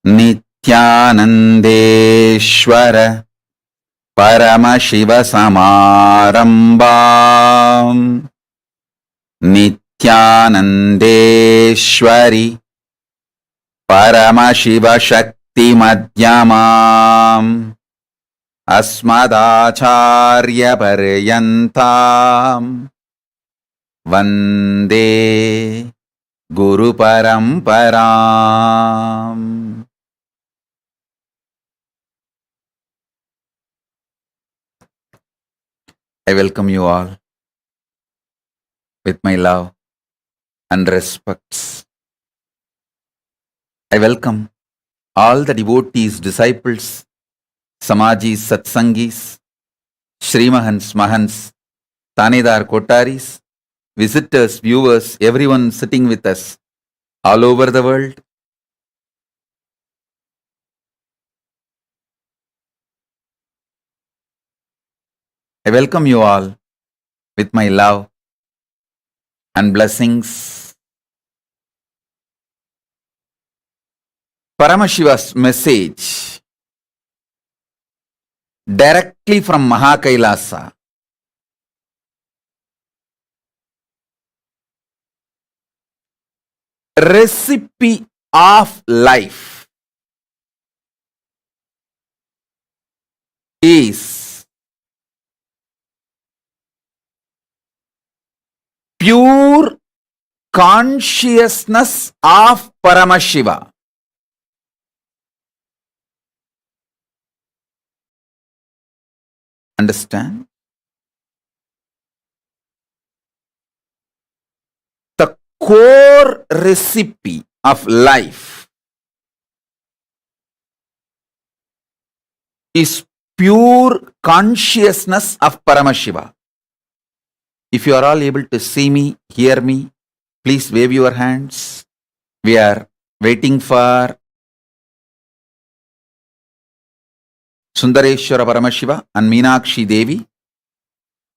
Nithyanandeshwara Paramashiva Samarambam Nithyanandeshwari Paramashiva Shakti Madhyamam Asmadacharya Paryantam Vande Guru Paramparam. I welcome you all with my love and respects. I welcome all the devotees, disciples, Samajis, Satsangis, Shrimahans, Mahans, Tanedar Kotaris, visitors, viewers, everyone sitting with us all over the world. I welcome you all with my love and blessings. Paramashiva's message directly from Mahakailasa. Recipe of life is pure consciousness of Paramashiva. Understand? The core recipe of life is pure consciousness of Paramashiva. If you are all able to see me, hear me, please wave your hands. We are waiting for Sundareshwara Paramashiva and Meenakshi Devi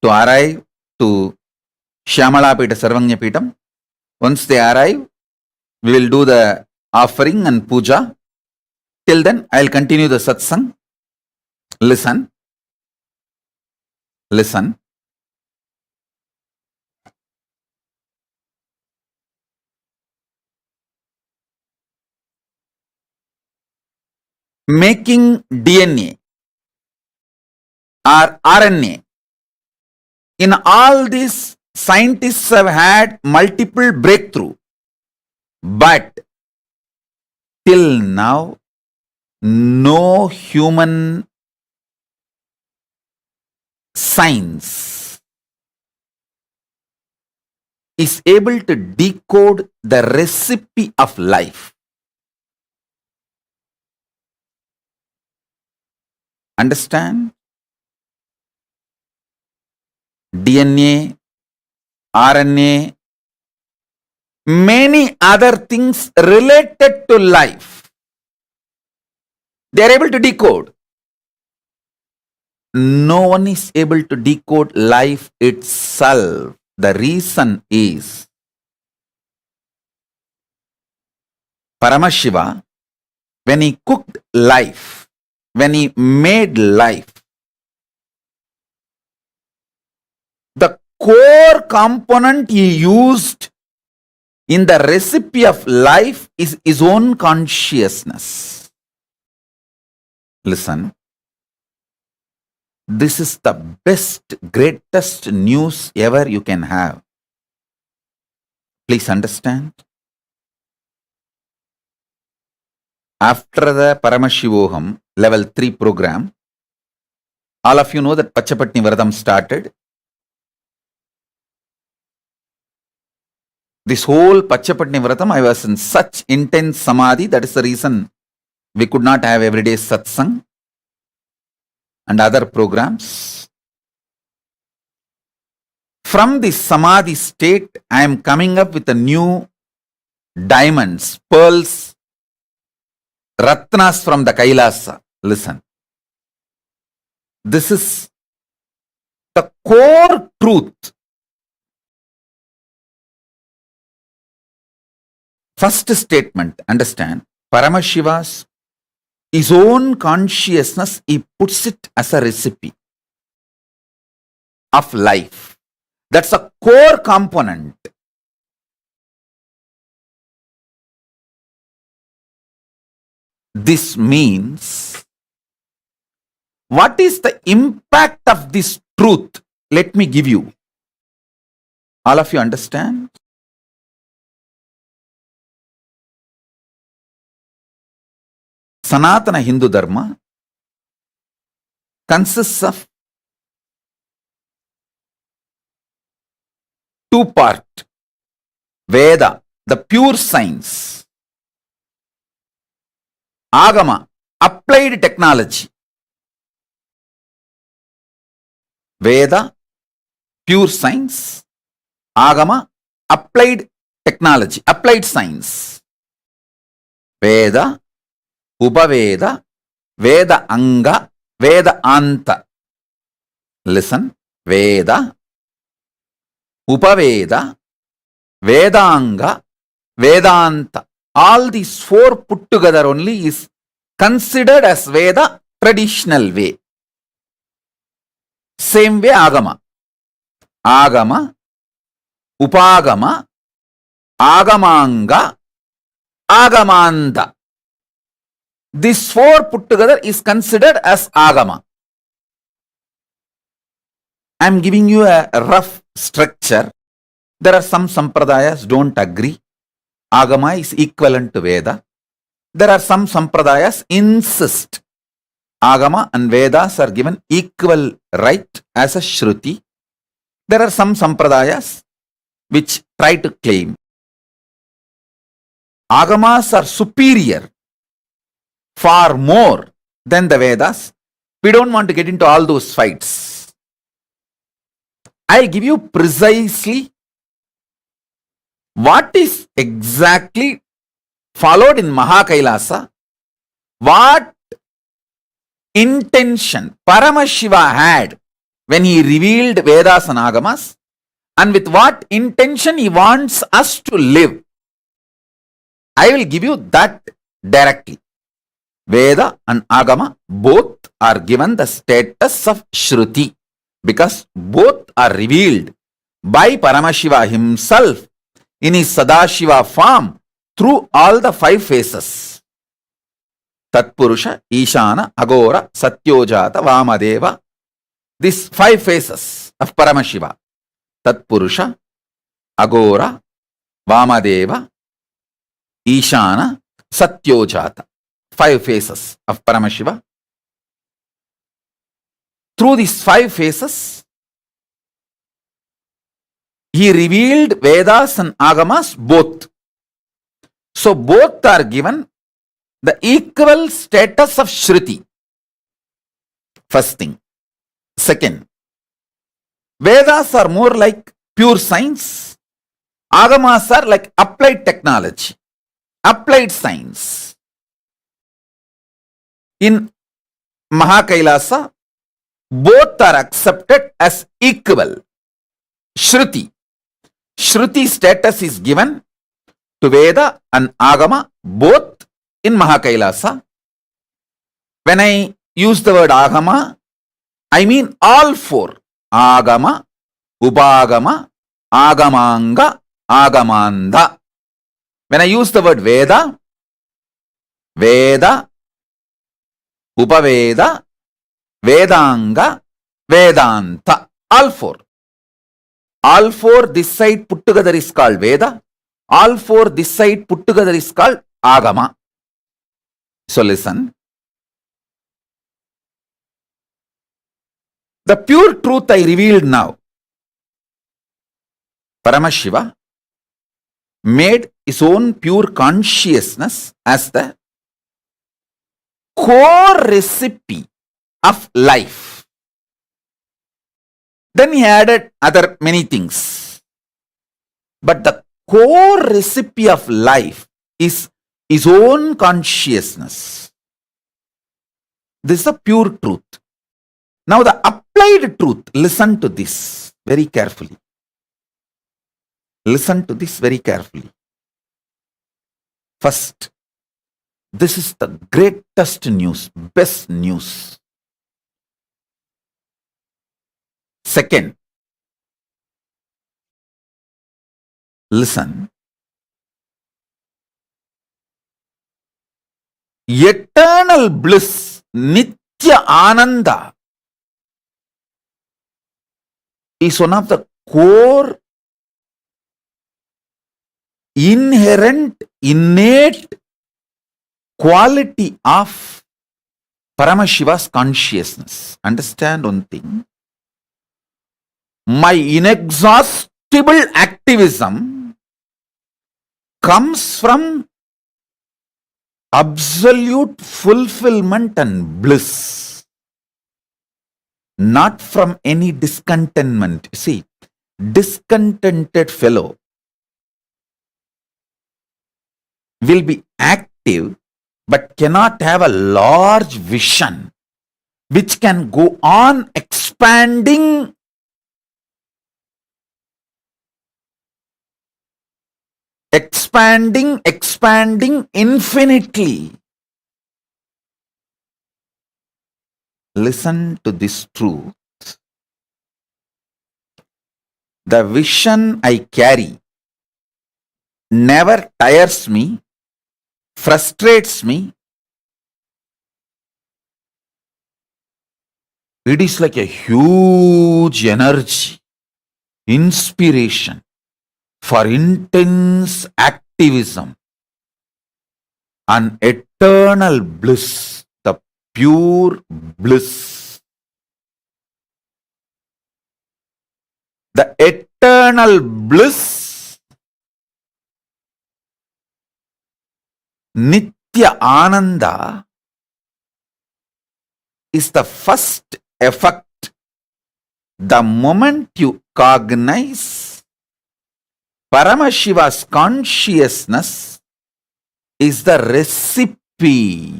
to arrive to Shyamalapeta Sarvanya Pitam. Once they arrive, we will do the offering and puja. Till then, I will continue the satsang. Listen. Listen. Making DNA or RNA. In all this, scientists have had multiple breakthroughs. But till now, no human science is able to decode the recipe of life. Understand? DNA, RNA, many other things related to life. They are able to decode. No one is able to decode life itself. The reason is Paramashiva, when he cooked life, when he made life, the core component he used in the recipe of life is his own consciousness. Listen. This is the best, greatest news ever you can have. Please understand. After the Paramashivoham level 3 program, all of you know that Pachapatni Vradam started. This whole Pachapatni Vradam, I was in such intense samadhi. That is the reason we could not have everyday satsang and other programs. From this samadhi state, I am coming up with a new diamonds, pearls, ratnas from the Kailasa. Listen. This is the core truth. First statement, understand, Paramashiva's his own consciousness, he puts it as a recipe of life. That's a core component. This means, what is the impact of this truth? Let me give you. All of you understand? Sanatana Hindu Dharma consists of two parts. Veda, the pure science. Agama, applied technology. Veda, pure science. Agama, applied technology, applied science. Veda, Upaveda, Veda Anga, Veda Anta. Listen, Veda, Upaveda, Vedanga, Vedanta. All these four put together only is considered as Veda traditional way. Same way Agama. Agama, Upagama, Agamanga, Agamanda. These four put together is considered as Agama. I am giving you a rough structure. There are some sampradayas don't agree. Agama is equivalent to Veda. There are some sampradayas insist Agama and Vedas are given equal right as a Shruti. There are some sampradayas which try to claim Agamas are superior far more than the Vedas. We don't want to get into all those fights. I'll give you precisely what is exactly followed in Mahakailasa, what intention Paramashiva had when he revealed Vedas and Agamas, and with what intention he wants us to live. I will give you that directly. Veda and Agama both are given the status of Shruti because both are revealed by Paramashiva himself in his Sadashiva form through all the five phases. Tatpurusha, Ishana, Agora, Satyojata, Vamadeva. These five phases of Paramashiva. Tatpurusha, Agora, Vamadeva, Ishana, Satyojata. Five phases of Paramashiva. Through these five phases, he revealed Vedas and Agamas both. So both are given the equal status of Shruti. First thing. Second, Vedas are more like pure science. Agamas are like applied technology, applied science. In Mahakailasa, both are accepted as equal. Shruti. Shruti status is given to Veda and Agama both in Mahakailasa. When I use the word Agama, I mean all four. Agama, Upagama, Agamanga, Agamanda. When I use the word Veda, Veda, Upaveda, Vedanga, Vedanta. All four. All four this side put together is called Veda. All four this side put together is called Agama. So listen. The pure truth I revealed now. Paramashiva made his own pure consciousness as the core recipe of life. Then he added other many things. But the core recipe of life is his own consciousness. This is a pure truth. Now the applied truth, listen to this very carefully. Listen to this very carefully. First, This is the greatest news, best news. Second, listen. Eternal bliss, Nitya Ananda, is one of the core, inherent, innate quality of Paramashiva's consciousness. Understand one thing. My inexhaustible activism comes from absolute fulfillment and bliss, not from any discontentment. See, discontented fellow will be active but cannot have a large vision which can go on expanding infinitely. Listen to this truth. The vision I carry never tires me, frustrates me. It is like a huge energy, inspiration for intense activism and eternal bliss, the pure bliss. The eternal bliss, Nitya Ananda, is the first effect. The moment you cognize Paramashiva's consciousness is the recipe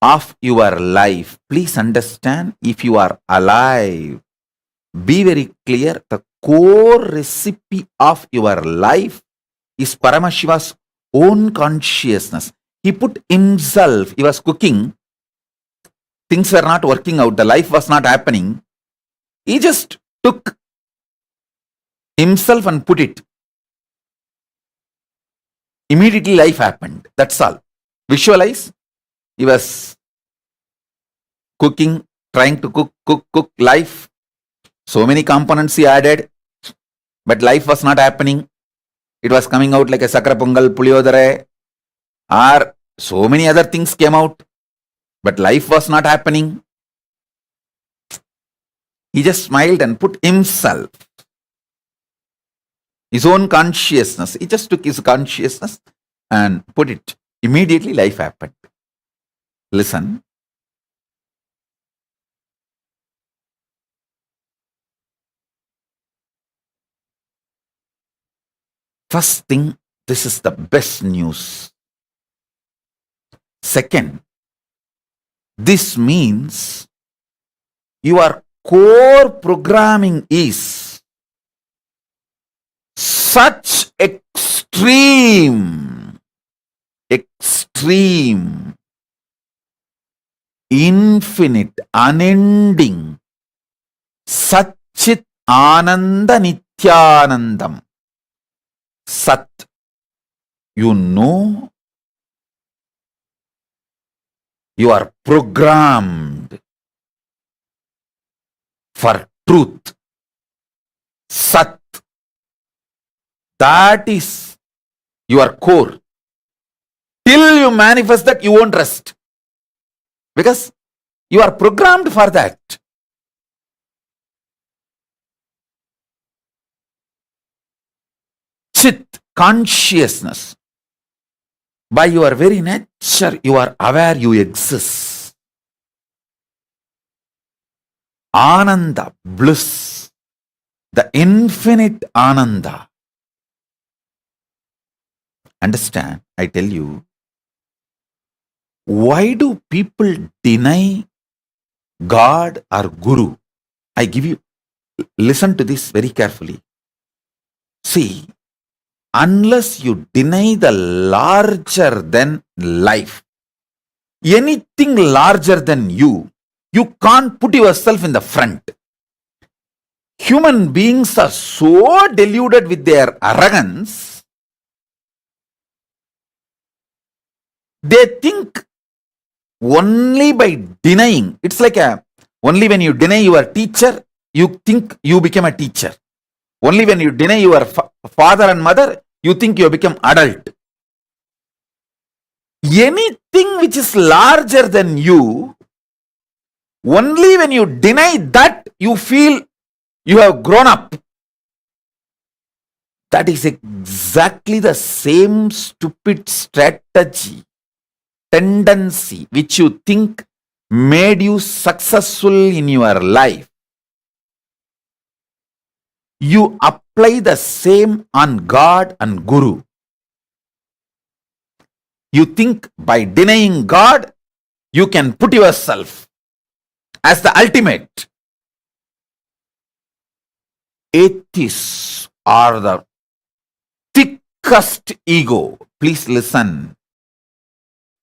of your life. Please understand, if you are alive, be very clear, the core recipe of your life is Paramashiva's own consciousness. He put himself, he was cooking, things were not working out, the life was not happening. He just took himself and put it. Immediately life happened. That's all. Visualize. He was cooking, trying to cook life. So many components he added, but life was not happening. It was coming out like a sakra pongal, puliyodare, or so many other things came out, but life was not happening. He just smiled and put himself, his own consciousness. He just took his consciousness and put it. Immediately life happened. Listen. First thing, this is the best news. Second, this means your core programming is such extreme, infinite, unending, Satchit Ananda Nithyanandam. Sat, you know, you are programmed for truth. Sat, that is your core. Till you manifest that, you won't rest. Because you are programmed for that. Chit, consciousness. By your very nature, you are aware you exist. Ananda, bliss, the infinite Ananda. Understand, I tell you, why do people deny God or Guru? I give you, listen to this very carefully. See, unless you deny the larger than life, anything larger than you can't put yourself in the front. Human beings are so deluded with their arrogance, they think only by denying. It's like only when you deny your teacher, you think you become a teacher. Only when you deny your father and mother, you think you become adult. Anything which is larger than you, only when you deny that, you feel you have grown up. That is exactly the same stupid strategy, tendency, which you think made you successful in your life. You apply the same on God and Guru. You think by denying God, you can put yourself as the ultimate. Atheists are the thickest ego. Please listen.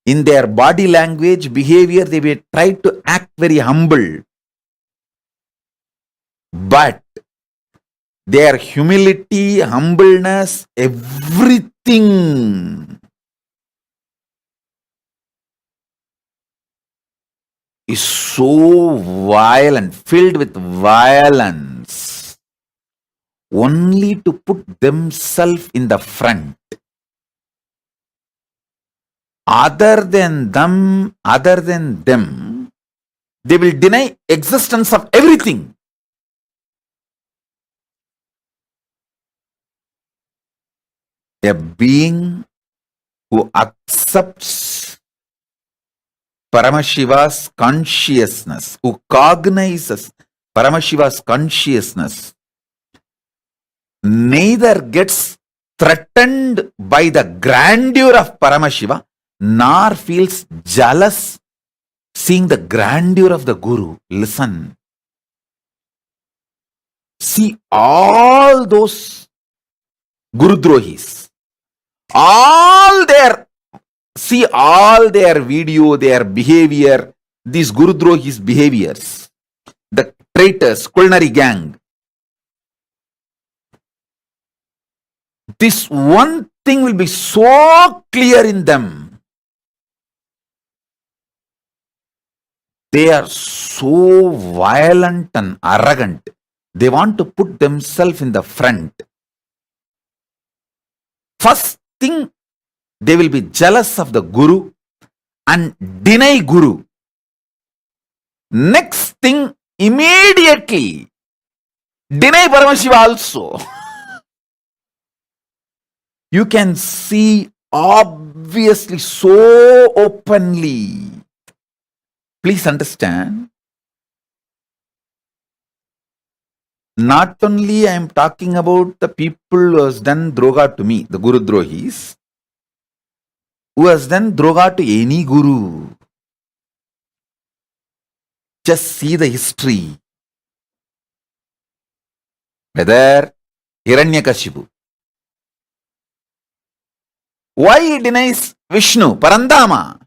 In their body language, behavior, they will try to act very humble. But their humility, humbleness, everything is so violent, filled with violence, only to put themselves in the front. Other than them, they will deny existence of everything. A being who accepts Paramashiva's consciousness, who cognizes Paramashiva's consciousness, neither gets threatened by the grandeur of Paramashiva, nor feels jealous seeing the grandeur of the Guru. Listen. See all those Gurudrohis, all their video, their behavior, these Gurudrohis' behaviors, the traitors, culinary gang. This one thing will be so clear in them. They are so violent and arrogant. They want to put themselves in the front. First thing, they will be jealous of the Guru and deny Guru. Next thing, immediately deny Paramashiva also. You can see obviously so openly. Please understand. Not only I am talking about the people who has done droga to me, the Guru Drohis, who has done droga to any Guru. Just see the history. Whether Hiranyakashipu. Why he denies Vishnu, Parandama?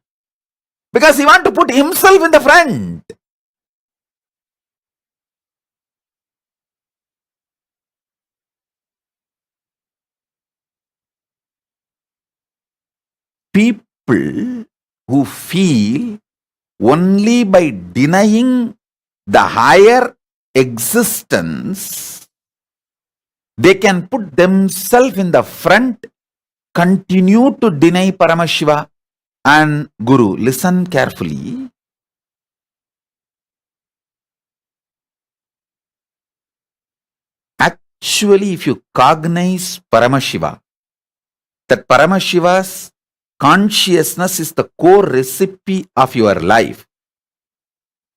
Because he wants to put himself in the front. People who feel only by denying the higher existence, they can put themselves in the front, continue to deny Paramashiva and Guru. Listen carefully. Actually, if you cognize Paramashiva, that Paramashiva's consciousness is the core recipe of your life,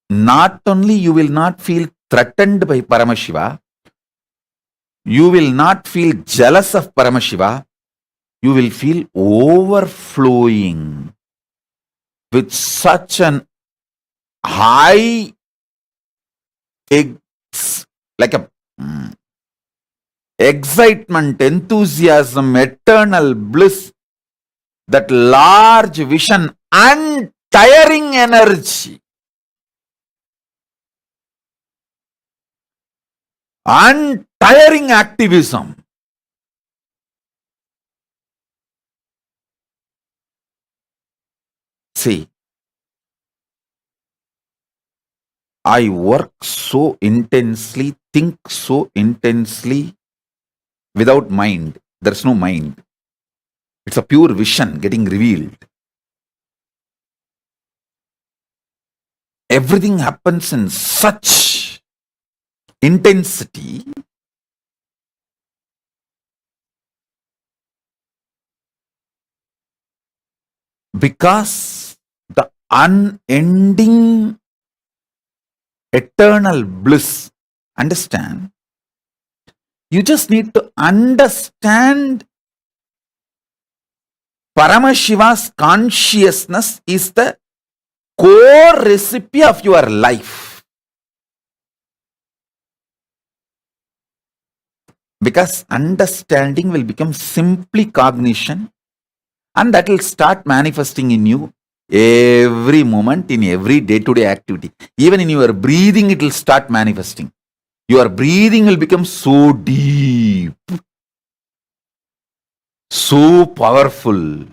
not only you will not feel threatened by Paramashiva, you will not feel jealous of Paramashiva, you will feel overflowing with such an high, like a excitement, enthusiasm, eternal bliss, that large vision, untiring energy, untiring activism. See, I work so intensely, think so intensely without mind. There's no mind. It's a pure vision getting revealed. Everything happens in such intensity because the unending eternal bliss. Understand? You just need to understand Paramashiva's consciousness is the core recipe of your life. Because understanding will become simply cognition, and that will start manifesting in you every moment, in every day-to-day activity. Even in your breathing, it will start manifesting. Your breathing will become so deep, so powerful.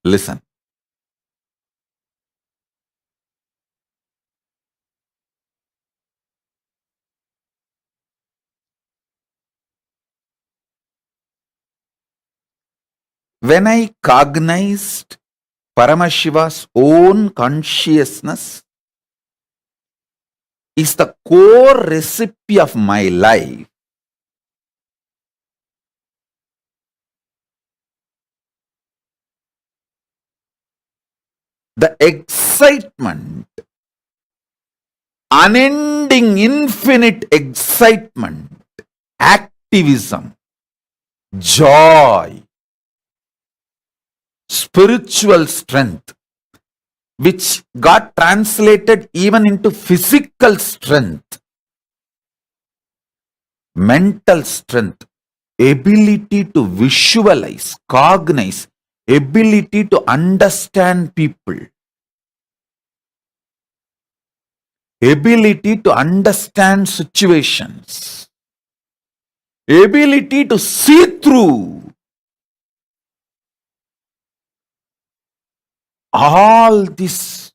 Listen. When I cognized Paramashiva's own consciousness is the core recipe of my life, the excitement, unending, infinite excitement, activism, joy, spiritual strength, which got translated even into physical strength, mental strength, ability to visualize, cognize, ability to understand people, ability to understand situations, ability to see through all this.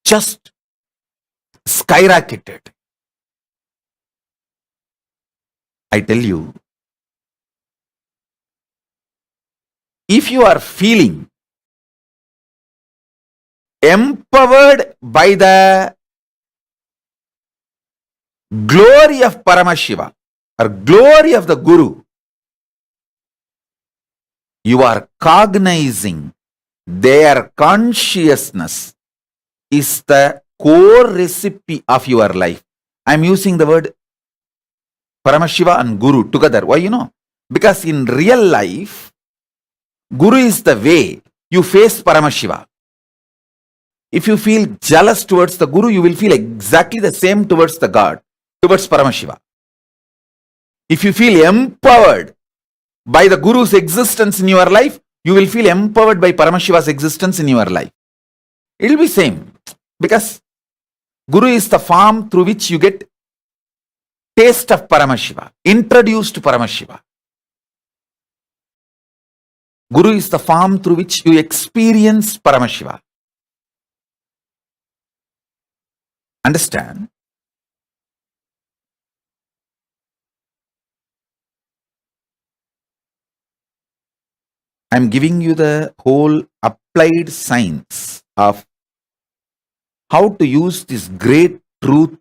Just skyrocketed. I tell you, if you are feeling empowered by the glory of Paramashiva or glory of the Guru, you are cognizing their consciousness is the core recipe of your life. I'm using the word Paramashiva and Guru together. Why? Because in real life, Guru is the way you face Paramashiva. If you feel jealous towards the Guru, you will feel exactly the same towards the God, towards Paramashiva. If you feel empowered by the Guru's existence in your life, you will feel empowered by Paramashiva's existence in your life. It will be same, because Guru is the form through which you get taste of Paramashiva, introduced to Paramashiva. Guru is the form through which you experience Paramashiva. Understand? I'm giving you the whole applied science of how to use this great truth.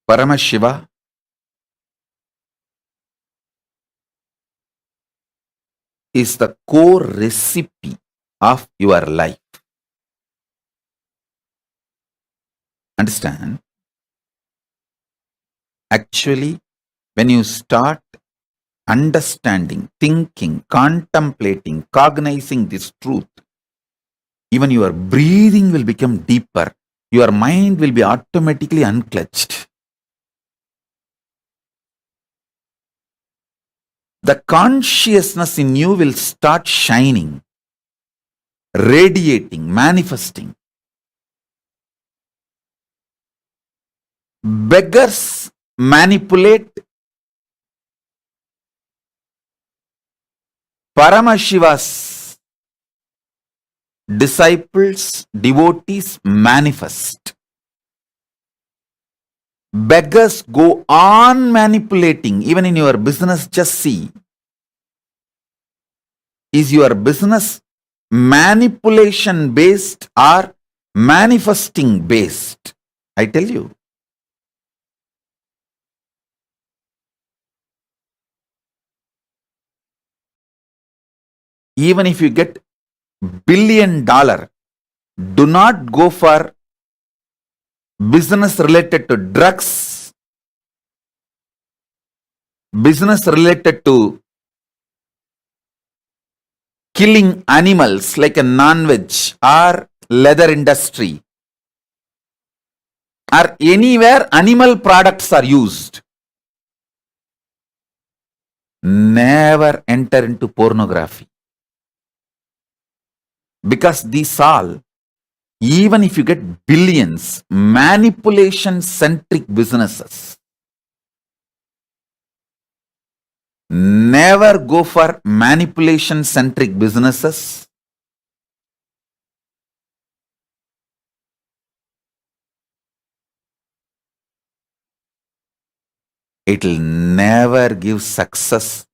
Paramashiva is the core recipe of your life. Understand? Actually, when you start understanding, thinking, contemplating, cognizing this truth, even your breathing will become deeper. Your mind will be automatically unclutched. The consciousness in you will start shining, radiating, manifesting. Beggars manipulate, Paramashiva's disciples, devotees manifest. Beggars go on manipulating. Even in your business, just see. Is your business manipulation based or manifesting based? I tell you. Even if you get $1 billion, do not go for business related to drugs, business related to killing animals like a non-veg or leather industry or anywhere animal products are used. Never enter into pornography. Because these all, even if you get billions, manipulation centric businesses, never go for manipulation centric businesses. It will never give success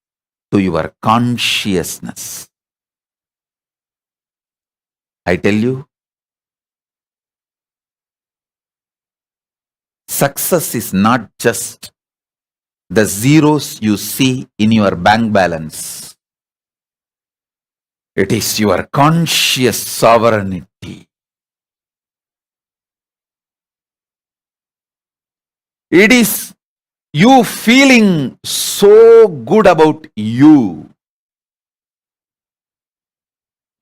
to your consciousness. I tell you, success is not just the zeros you see in your bank balance. It is your conscious sovereignty. It is you feeling so good about you.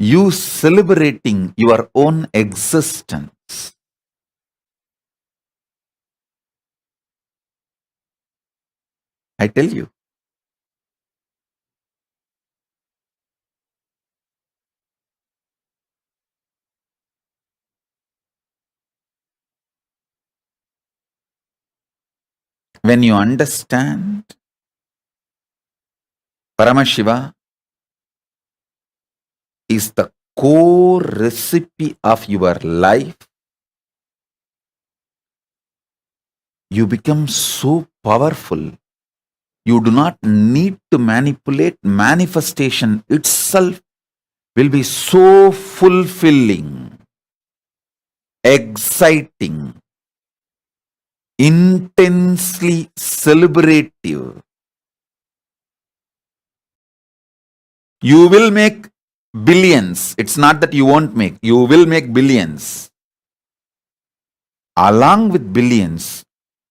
You celebrating your own existence. I tell you. When you understand Paramashiva is the core recipe of your life, you become so powerful. You do not need to manipulate. Manifestation itself will be so fulfilling, exciting, intensely celebrative. You will make billions. It's not that you won't make. You will make billions. Along with billions,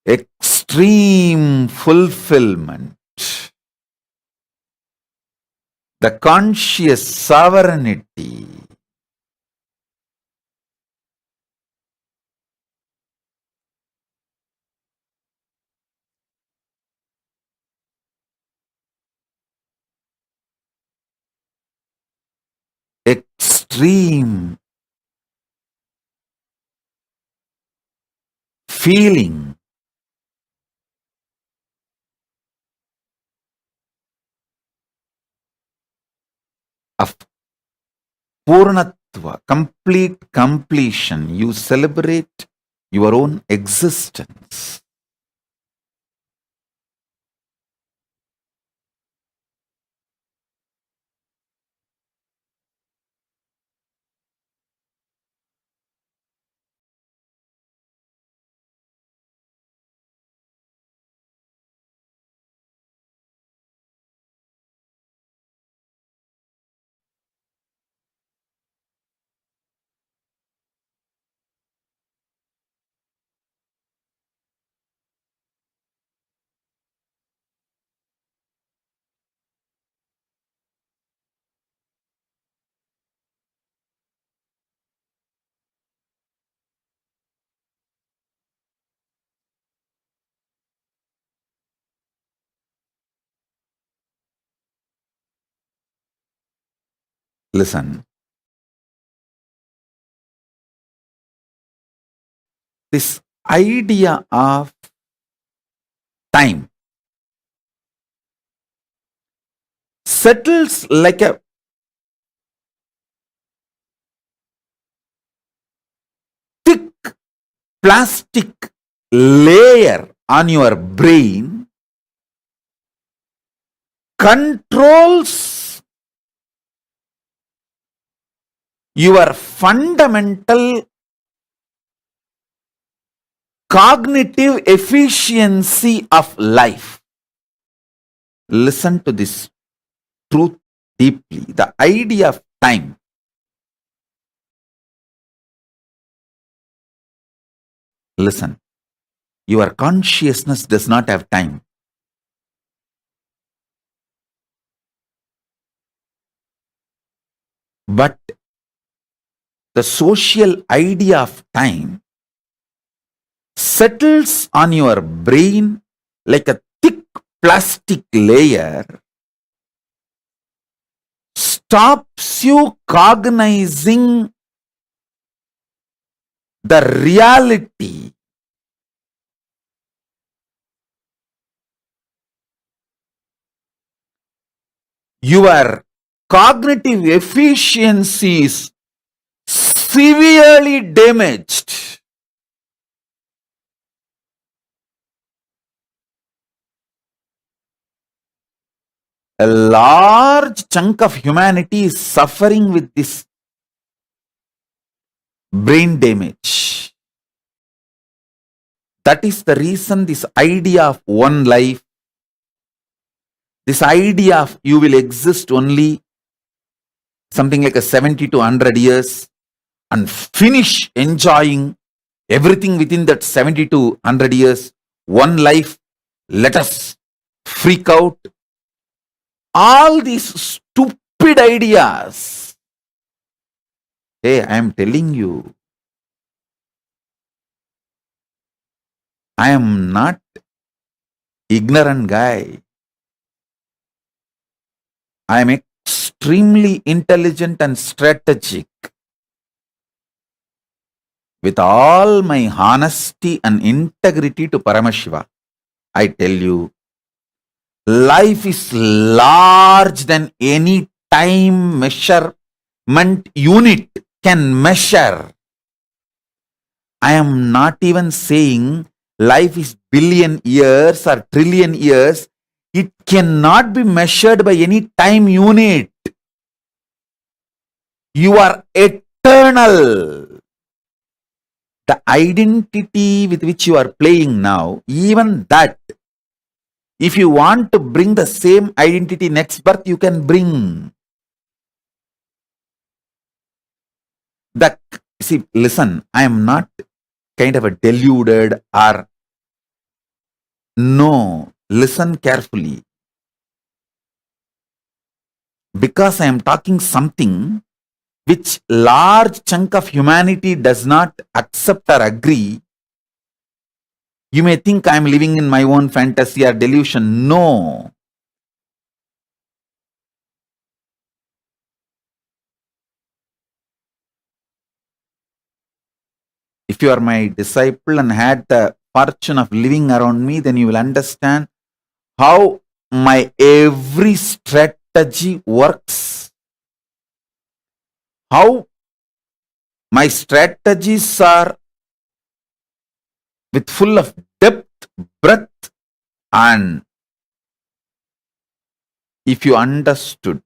extreme fulfillment. The conscious sovereignty. Extreme feeling of Purnatva, complete completion. You celebrate your own existence. Listen. This idea of time settles like a thick plastic layer on your brain, controls your fundamental cognitive efficiency of life. Listen to this truth deeply. The idea of time listen, your consciousness does not have time. But the social idea of time settles on your brain like a thick plastic layer, stops you cognizing the reality your cognitive efficiency is severely damaged. A large chunk of humanity is suffering with this brain damage. That is the reason this idea of one life, this idea of you will exist only something like a 70 to 100 years and finish enjoying everything within that 70 to 100 years, one life, let us freak out. All these stupid ideas. Hey, I am telling you, I am not ignorant guy. I am extremely intelligent and strategic. With all my honesty and integrity to Paramashiva, I tell you, life is large than any time measurement unit can measure. I am not even saying life is billion years or trillion years. It cannot be measured by any time unit. You are eternal. The identity with which you are playing now, even that, if you want to bring the same identity next birth, you can bring. See, listen, I am not kind of a deluded or no, listen carefully. Because I am talking something which large chunk of humanity does not accept or agree, you may think I am living in my own fantasy or delusion. No. If you are my disciple and had the fortune of living around me, then you will understand how my every strategy works. How my strategies are with full of depth, breadth, and if you understood,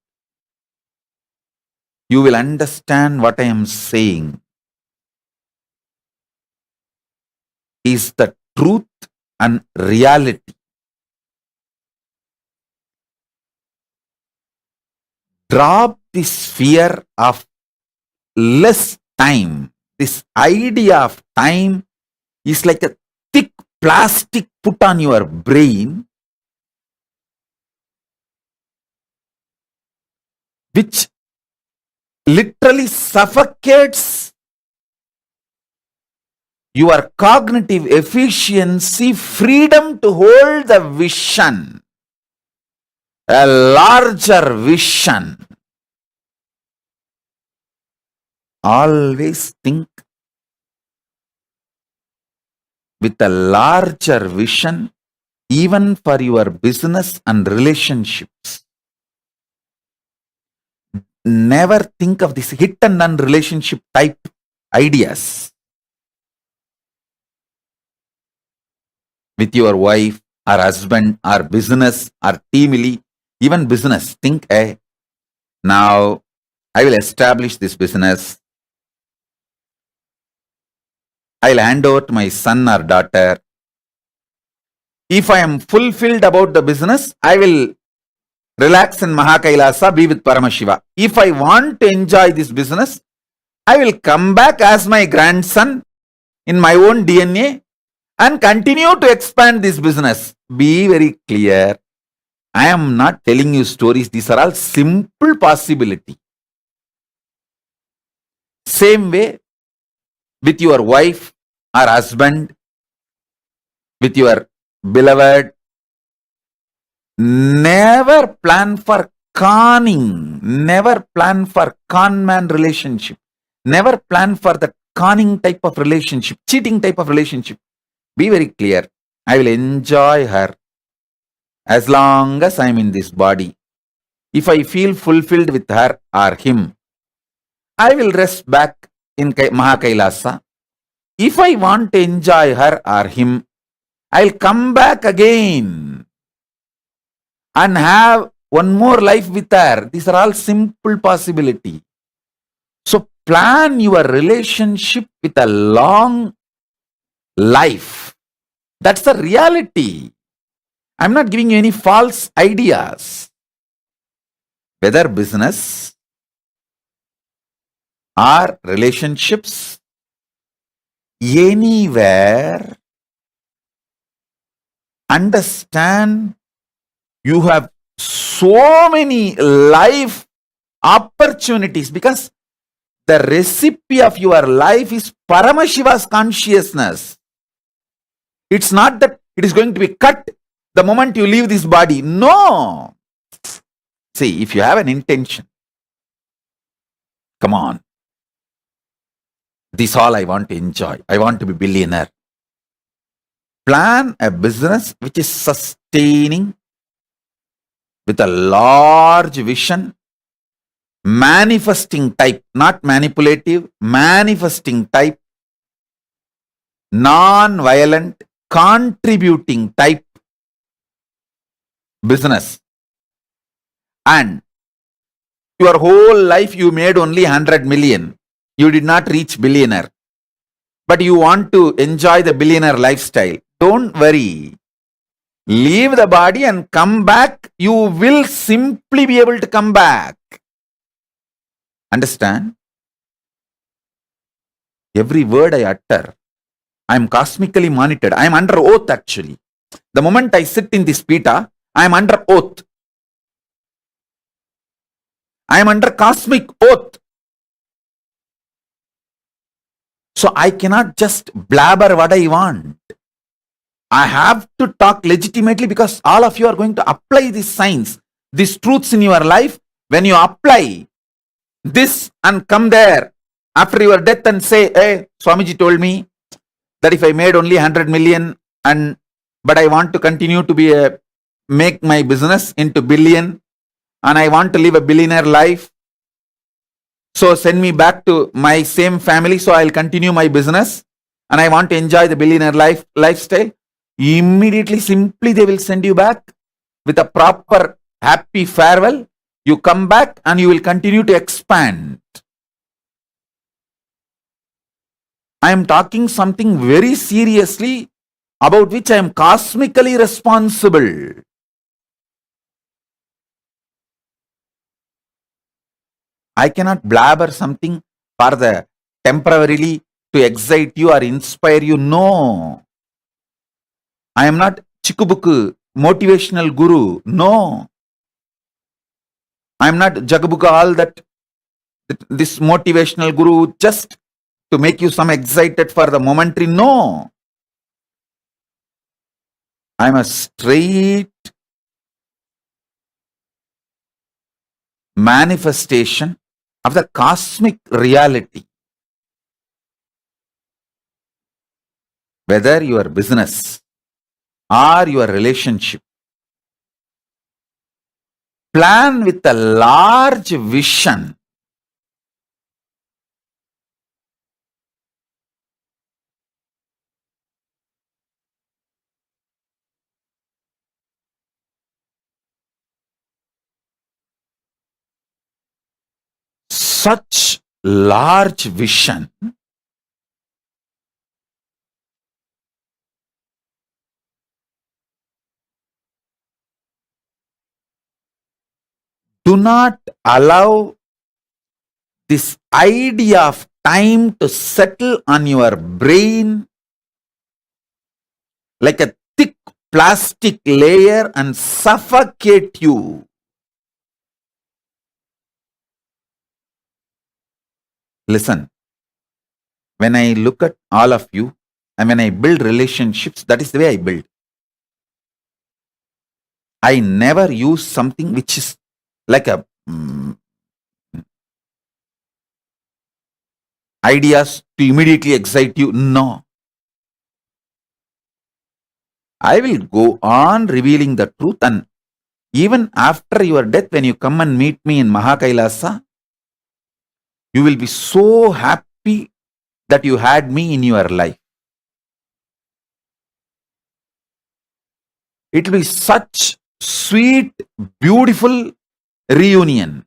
you will understand what I am saying is the truth and reality. Drop this fear of less time. This idea of time is like a thick plastic put on your brain, which literally suffocates your cognitive efficiency, freedom to hold the vision, a larger vision. always think with a larger vision, even for your business and relationships. Never think of this hit and run relationship type ideas with your wife or husband or business or team lead, even business. Think, hey, now I will establish this business. I'll hand over to my son or daughter. If I am fulfilled about the business, I will relax in Mahakailasa, be with Paramashiva. If I want to enjoy this business, I will come back as my grandson in my own DNA and continue to expand this business. Be very clear. I am not telling you stories. These are all simple possibility. Same way with your wife or husband, with your beloved. Never plan for conning. Never plan for con man relationship. Never plan for the conning type of relationship, cheating type of relationship. Be very clear. I will enjoy her as long as I am in this body. If I feel fulfilled with her or him, I will rest back in Mahakailasa. If I want to enjoy her or him, I'll come back again and have one more life with her. These are all simple possibility. So plan your relationship with a long life. That's the reality. I'm not giving you any false ideas. Whether business or relationships, anywhere, understand you have so many life opportunities because the recipe of your life is Paramashiva's consciousness. It's not that it is going to be cut the moment you leave this body. No. See, if you have an intention, come on. This all I want to enjoy. I want to be billionaire. Plan a business which is sustaining with a large vision, manifesting type, not manipulative, manifesting type, non-violent, contributing type business. And your whole life you made only 100 million. You did not reach billionaire. But you want to enjoy the billionaire lifestyle. Don't worry. Leave the body and come back. You will simply be able to come back. Understand? Every word I utter, I am cosmically monitored. I am under oath actually. The moment I sit in this pita, I am under oath. I am under cosmic oath. So I cannot just blabber what I want. I have to talk legitimately because all of you are going to apply these signs, these truths in your life. When you apply this and come there after your death and say, hey, Swamiji told me that if I made only 100 million but I want to continue to make my business into billion and I want to live a billionaire life. So send me back to my same family so I'll continue my business and I want to enjoy the billionaire lifestyle. Immediately, simply they will send you back with a proper happy farewell. You come back and you will continue to expand. I am talking something very seriously about which I am cosmically responsible. I cannot blabber something for the temporarily to excite you or inspire you. No. I am not Chikubuku motivational guru. No. I am not Jagabuka all that this motivational guru just to make you some excited for the momentary. No. I am a straight manifestation of the cosmic reality. whether your business or your relationship, plan with a large vision. Such large vision do not allow this idea of time to settle on your brain like a thick plastic layer and suffocate you. Listen, when I look at all of you and when I build relationships, that is the way I build. I never use something which is like a ideas to immediately excite you. No. I will go on revealing the truth, and even after your death, when you come and meet me in Mahakailasa, you will be so happy that you had me in your life. It will be such sweet, beautiful reunion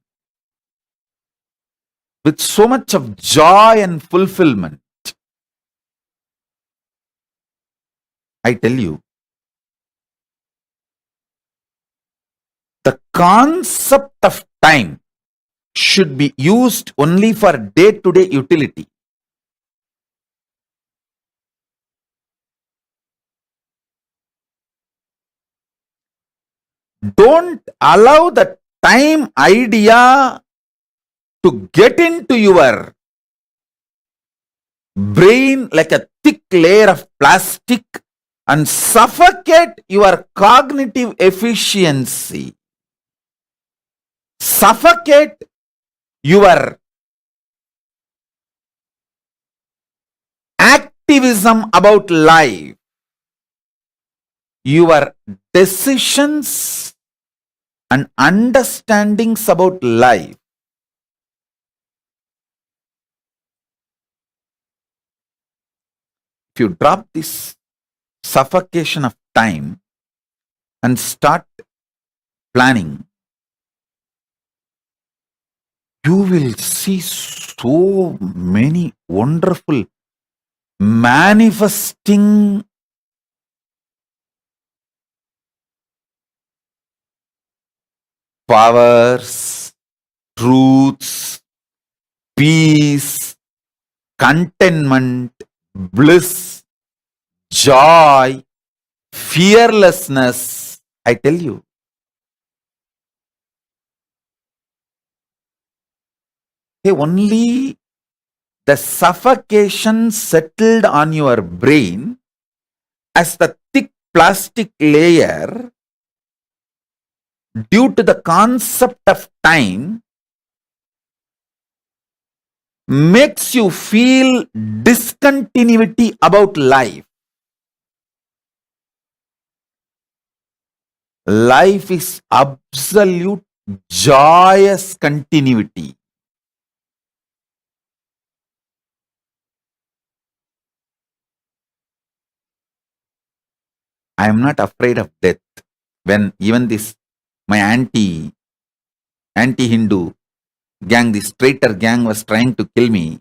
with so much of joy and fulfillment. I tell you, the concept of time should be used only for day-to-day utility. Don't allow the time idea to get into your brain like a thick layer of plastic and suffocate your cognitive efficiency. Suffocate your activism about life, your decisions and understandings about life. If you drop this suffocation of time and start planning, you will see so many wonderful manifesting powers, truths, peace, contentment, bliss, joy, fearlessness. I tell you, only the suffocation settled on your brain as the thick plastic layer due to the concept of time makes you feel discontinuity about life. Life is absolute joyous continuity. I am not afraid of death. When even this, my anti-Hindu gang, this traitor gang was trying to kill me,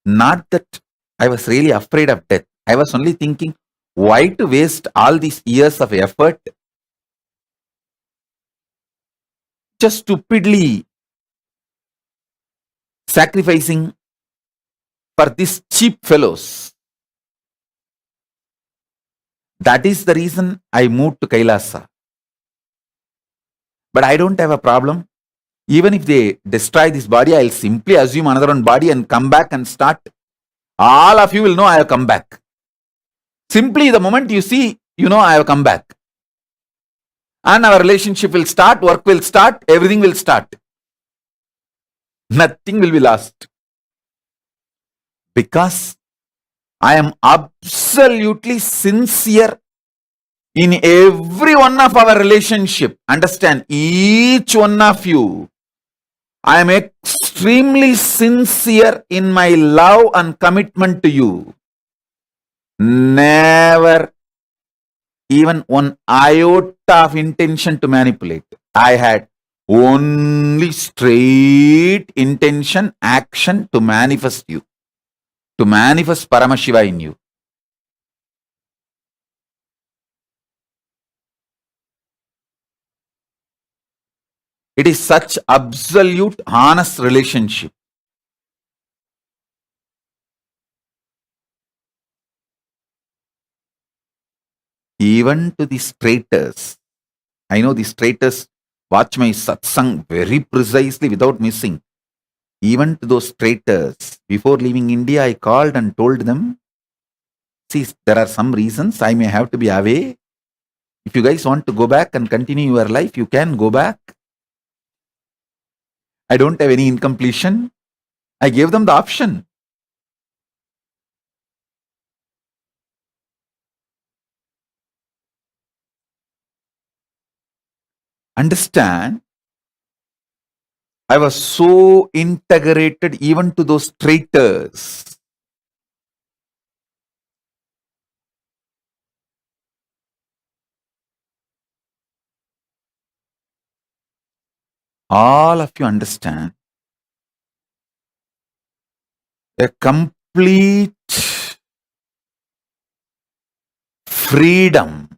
not that I was really afraid of death. I was only thinking, why to waste all these years of effort just stupidly sacrificing for these cheap fellows. That is the reason I moved to Kailasa. But I don't have a problem. Even if they destroy this body, I'll simply assume another one body and come back and start. All of you will know I have come back. Simply the moment you see, you know I have come back. And our relationship will start, work will start, everything will start. Nothing will be lost. Because I am absolutely sincere in every one of our relationship. Understand, each one of you, I am extremely sincere in my love and commitment to you. Never even one iota of intention to manipulate. I had only straight intention, action to manifest you, to manifest Paramashiva in you. It is such absolute, honest relationship. Even to the straighters. I know the straighters watch my satsang very precisely without missing. Even to those traitors, before leaving India, I called and told them, see, there are some reasons I may have to be away. If you guys want to go back and continue your life, you can go back. I don't have any incompletion. I gave them the option. Understand, I was so integrated even to those traitors. All of you understand. A complete freedom.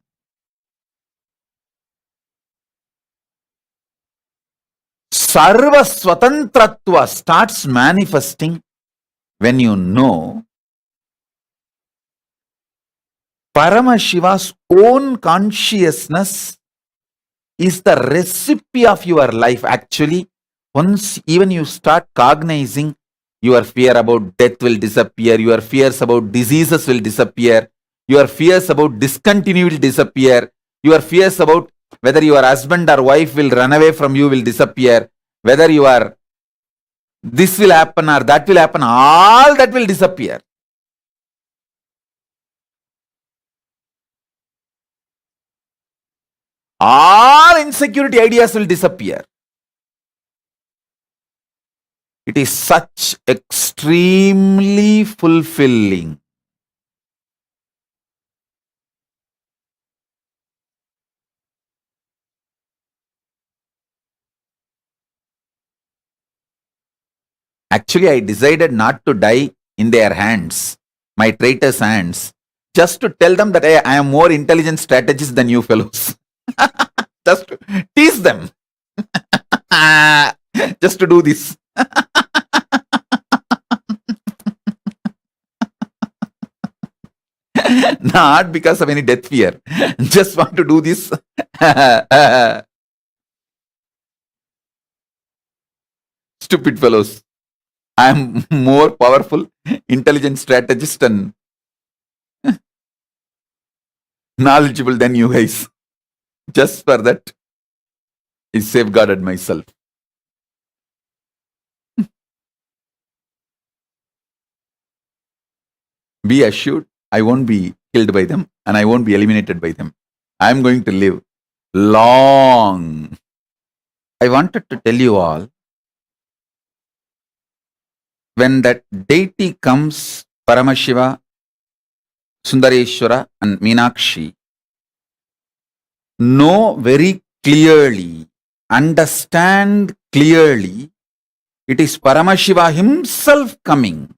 Sarva Swatantratva starts manifesting when you know Paramashiva's own consciousness is the recipe of your life. Actually, once even you start cognizing, your fear about death will disappear, your fears about diseases will disappear, your fears about discontinuity will disappear, your fears about whether your husband or wife will run away from you will disappear, whether you are this will happen or that will happen, all that will disappear. All insecurity ideas will disappear. It is such extremely fulfilling. Actually, I decided not to die in their hands, my traitors' hands, just to tell them that I am more intelligent strategist than you fellows. Just to tease them. Just to do this. Not because of any death fear. Just want to do this. Stupid fellows. I am more powerful, intelligent strategist and knowledgeable than you guys. Just for that, I safeguarded myself. Be assured, I won't be killed by them and I won't be eliminated by them. I'm going to live long. I wanted to tell you all, when that deity comes, Paramashiva, Sundareshwara and Meenakshi, know very clearly, understand clearly, it is Paramashiva himself coming.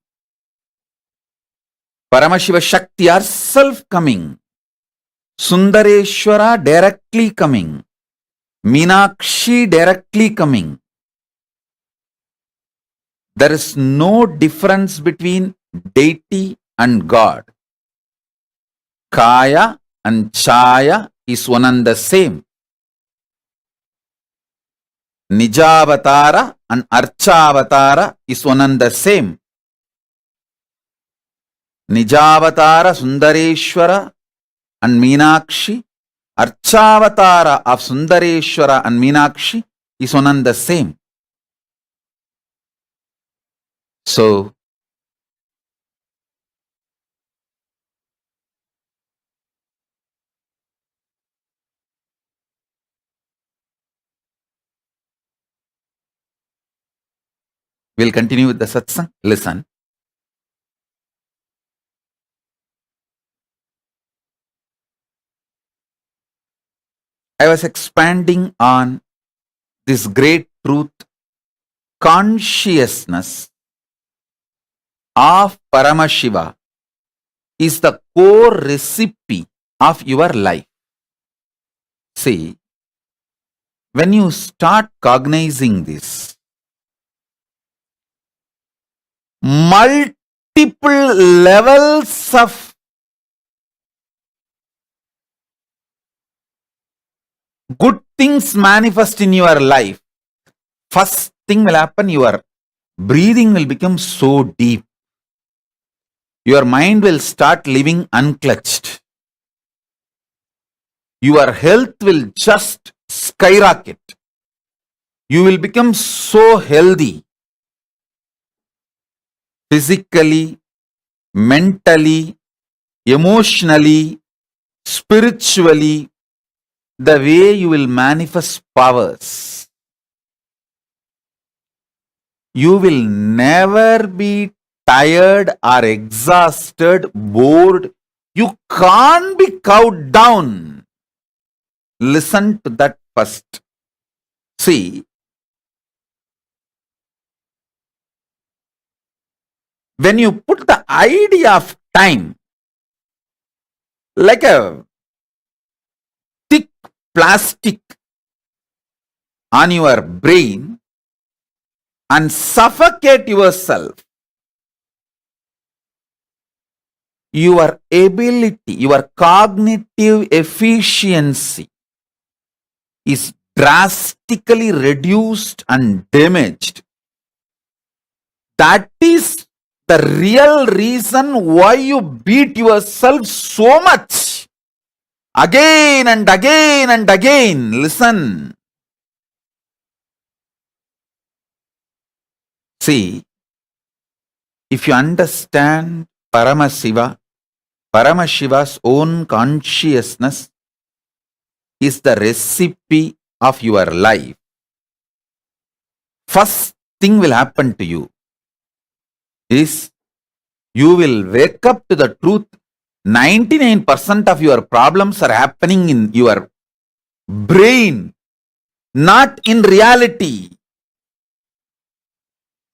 Paramashiva Shakti herself coming. Sundareshwara directly coming. Meenakshi directly coming. There is no difference between deity and God. Kaya and Chaya is one and the same. Nijavatara and Archavatara is one and the same. Nijavatara Sundareshwara and Meenakshi, Archavatara of Sundareshwara and Meenakshi is one and the same. So, We'll continue with the satsang. Listen. I was expanding on this great truth, consciousness of Paramashiva is the core recipe of your life. See, when you start cognizing this, multiple levels of good things manifest in your life. First thing will happen, your breathing will become so deep. Your mind will start living unclutched. Your health will just skyrocket. You will become so healthy. Physically, mentally, emotionally, spiritually, the way you will manifest powers. You will never be tired or exhausted, bored. You can't be cowed down. Listen to that first. See, when you put the idea of time like a thick plastic on your brain and suffocate yourself, your ability, your cognitive efficiency is drastically reduced and damaged. That is the real reason why you beat yourself so much. Again and again and again. Listen. See, if you understand Paramashiva's own consciousness is the recipe of your life. First thing will happen to you is you will wake up to the truth. 99% of your problems are happening in your brain, not in reality.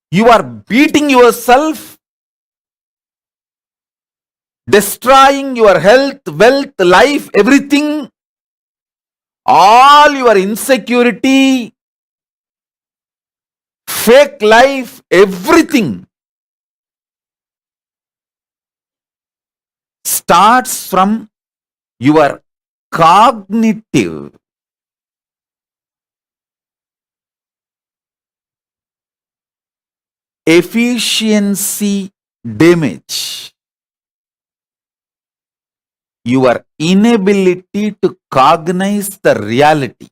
You are beating yourself, destroying your health, wealth, life, everything, all your insecurity, fake life, everything starts from your cognitive efficiency damage. Your inability to cognize the reality.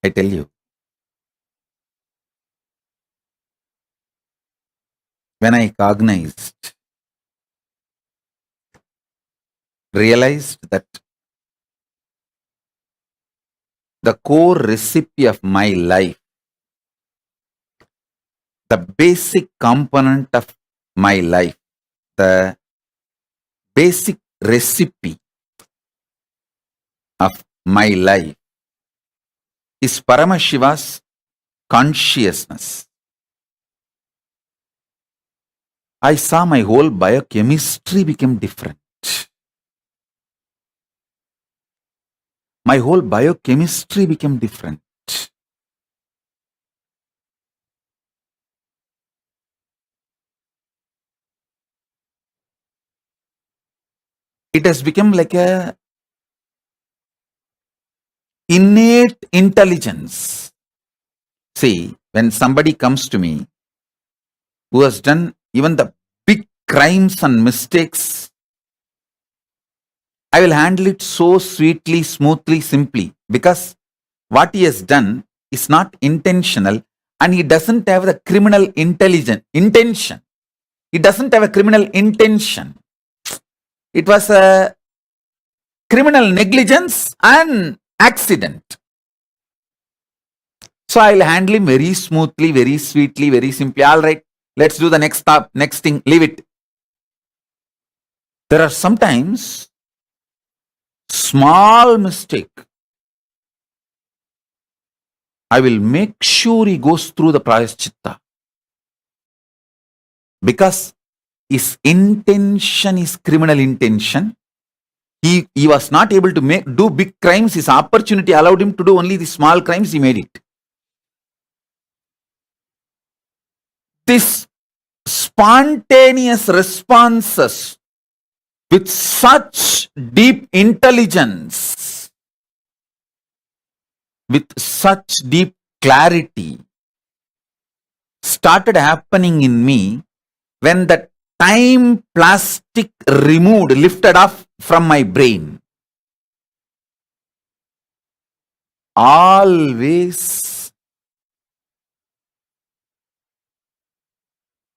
I tell you, when I realized that the core recipe of my life, the basic component of my life, the basic recipe of my life is Paramashiva's consciousness. I saw my whole biochemistry became different. my whole biochemistry became different. It has become like a innate intelligence. See, when somebody comes to me who has done even the big crimes and mistakes, I will handle it so sweetly, smoothly, simply, because what he has done is not intentional and he doesn't have the criminal intention. He doesn't have a criminal intention. It was a criminal negligence and accident. So I'll handle him very smoothly, very sweetly, very simply. All right, let's do the next thing, leave it. There are sometimes small mistake. I will make sure he goes through the prayaschitta. Because his intention is criminal intention. He was not able to do big crimes. His opportunity allowed him to do only the small crimes. He made it. This spontaneous responses with such deep intelligence, with such deep clarity, started happening in me when the time plastic lifted off from my brain. Always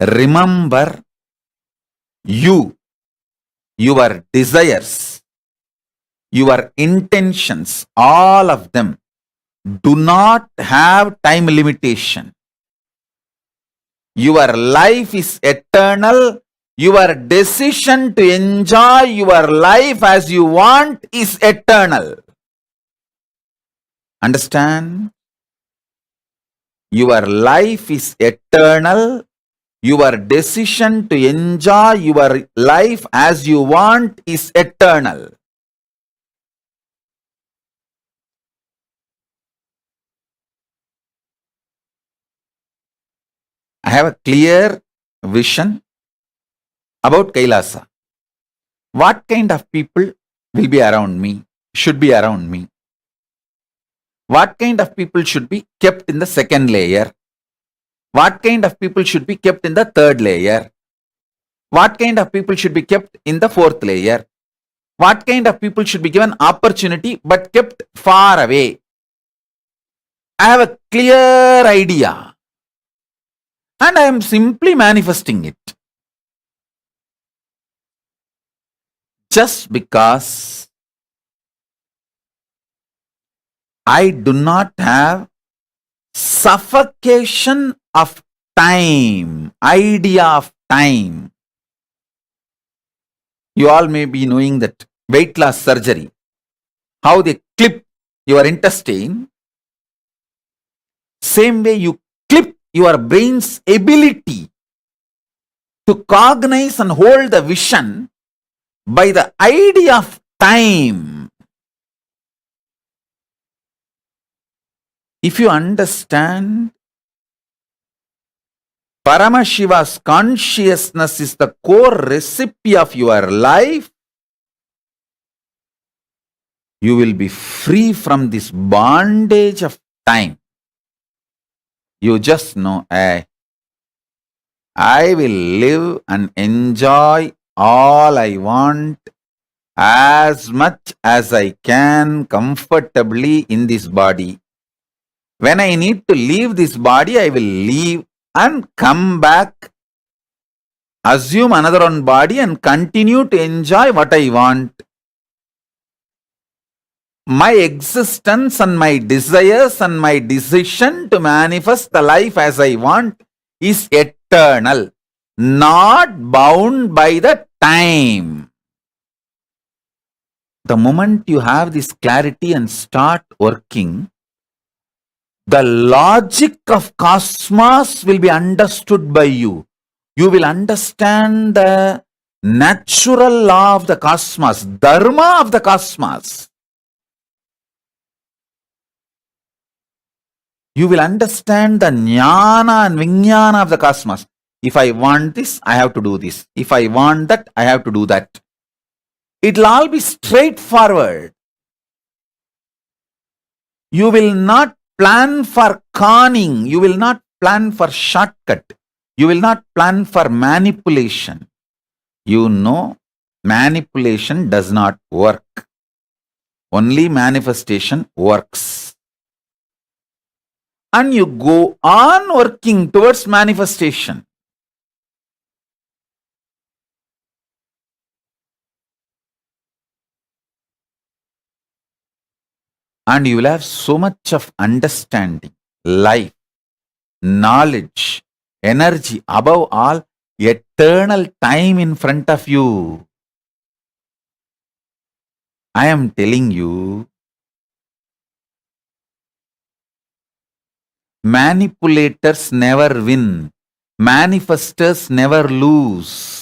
remember you, your desires, your intentions, all of them do not have time limitation. Your life is eternal. Your decision to enjoy your life as you want is eternal. Understand? Your life is eternal. Your decision to enjoy your life as you want is eternal. I have a clear vision about Kailasa. What kind of people will be around me, should be around me? What kind of people should be kept in the second layer? What kind of people should be kept in the third layer? What kind of people should be kept in the fourth layer? What kind of people should be given opportunity but kept far away? I have a clear idea and I am simply manifesting it. Just because I do not have suffocation of time, idea of time. You all may be knowing that weight loss surgery, how they clip your intestine, same way you clip your brain's ability to cognize and hold the vision by the idea of time. If you understand, Paramashiva's consciousness is the core recipe of your life, you will be free from this bondage of time. You just know, I will live and enjoy all I want as much as I can comfortably in this body. When I need to leave this body, I will leave and come back, assume another one body and continue to enjoy what I want. My existence and my desires and my decision to manifest the life as I want is eternal, not bound by the time. The moment you have this clarity and start working, the logic of cosmos will be understood by you. You will understand the natural law of the cosmos, dharma of the cosmos. You will understand the jnana and vijnana of the cosmos. If I want this, I have to do this. If I want that, I have to do that. It'll all be straightforward. You will not plan for conning. You will not plan for shortcut. You will not plan for manipulation. You know, manipulation does not work. Only manifestation works. And you go on working towards manifestation. And you will have so much of understanding, life, knowledge, energy, above all, eternal time in front of you. I am telling you, manipulators never win. Manifestors never lose.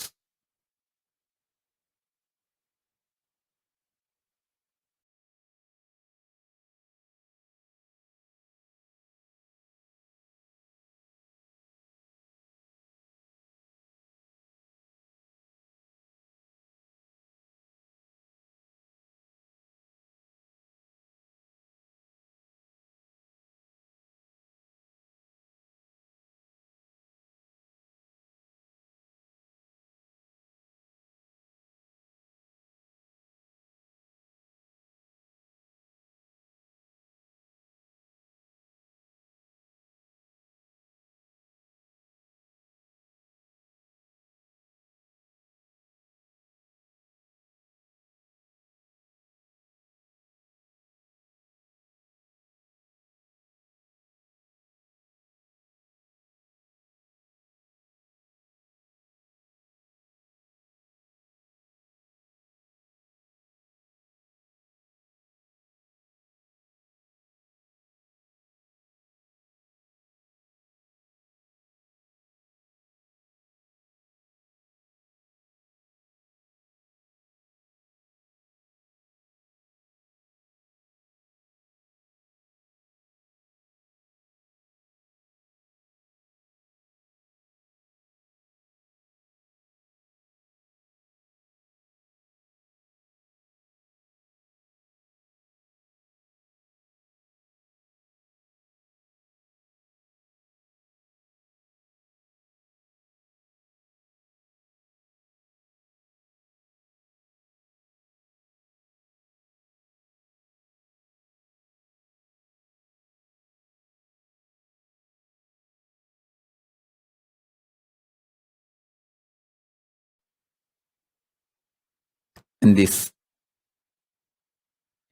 In this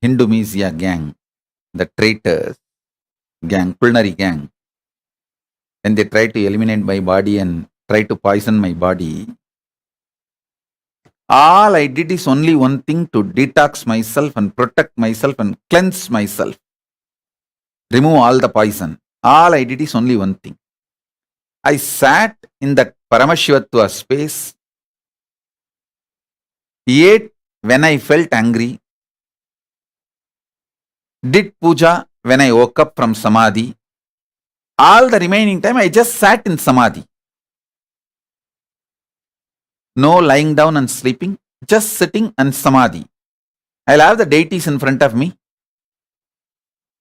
Hindumesia gang, the traitors gang, culinary gang, when they try to eliminate my body and try to poison my body, all I did is only one thing: to detox myself and protect myself and cleanse myself. Remove all the poison. All I did is only one thing. I sat in that Paramashiva space, ate when I felt angry, did puja when I woke up from samadhi. All the remaining time I just sat in samadhi. No lying down and sleeping, just sitting and samadhi. I'll have the deities in front of me.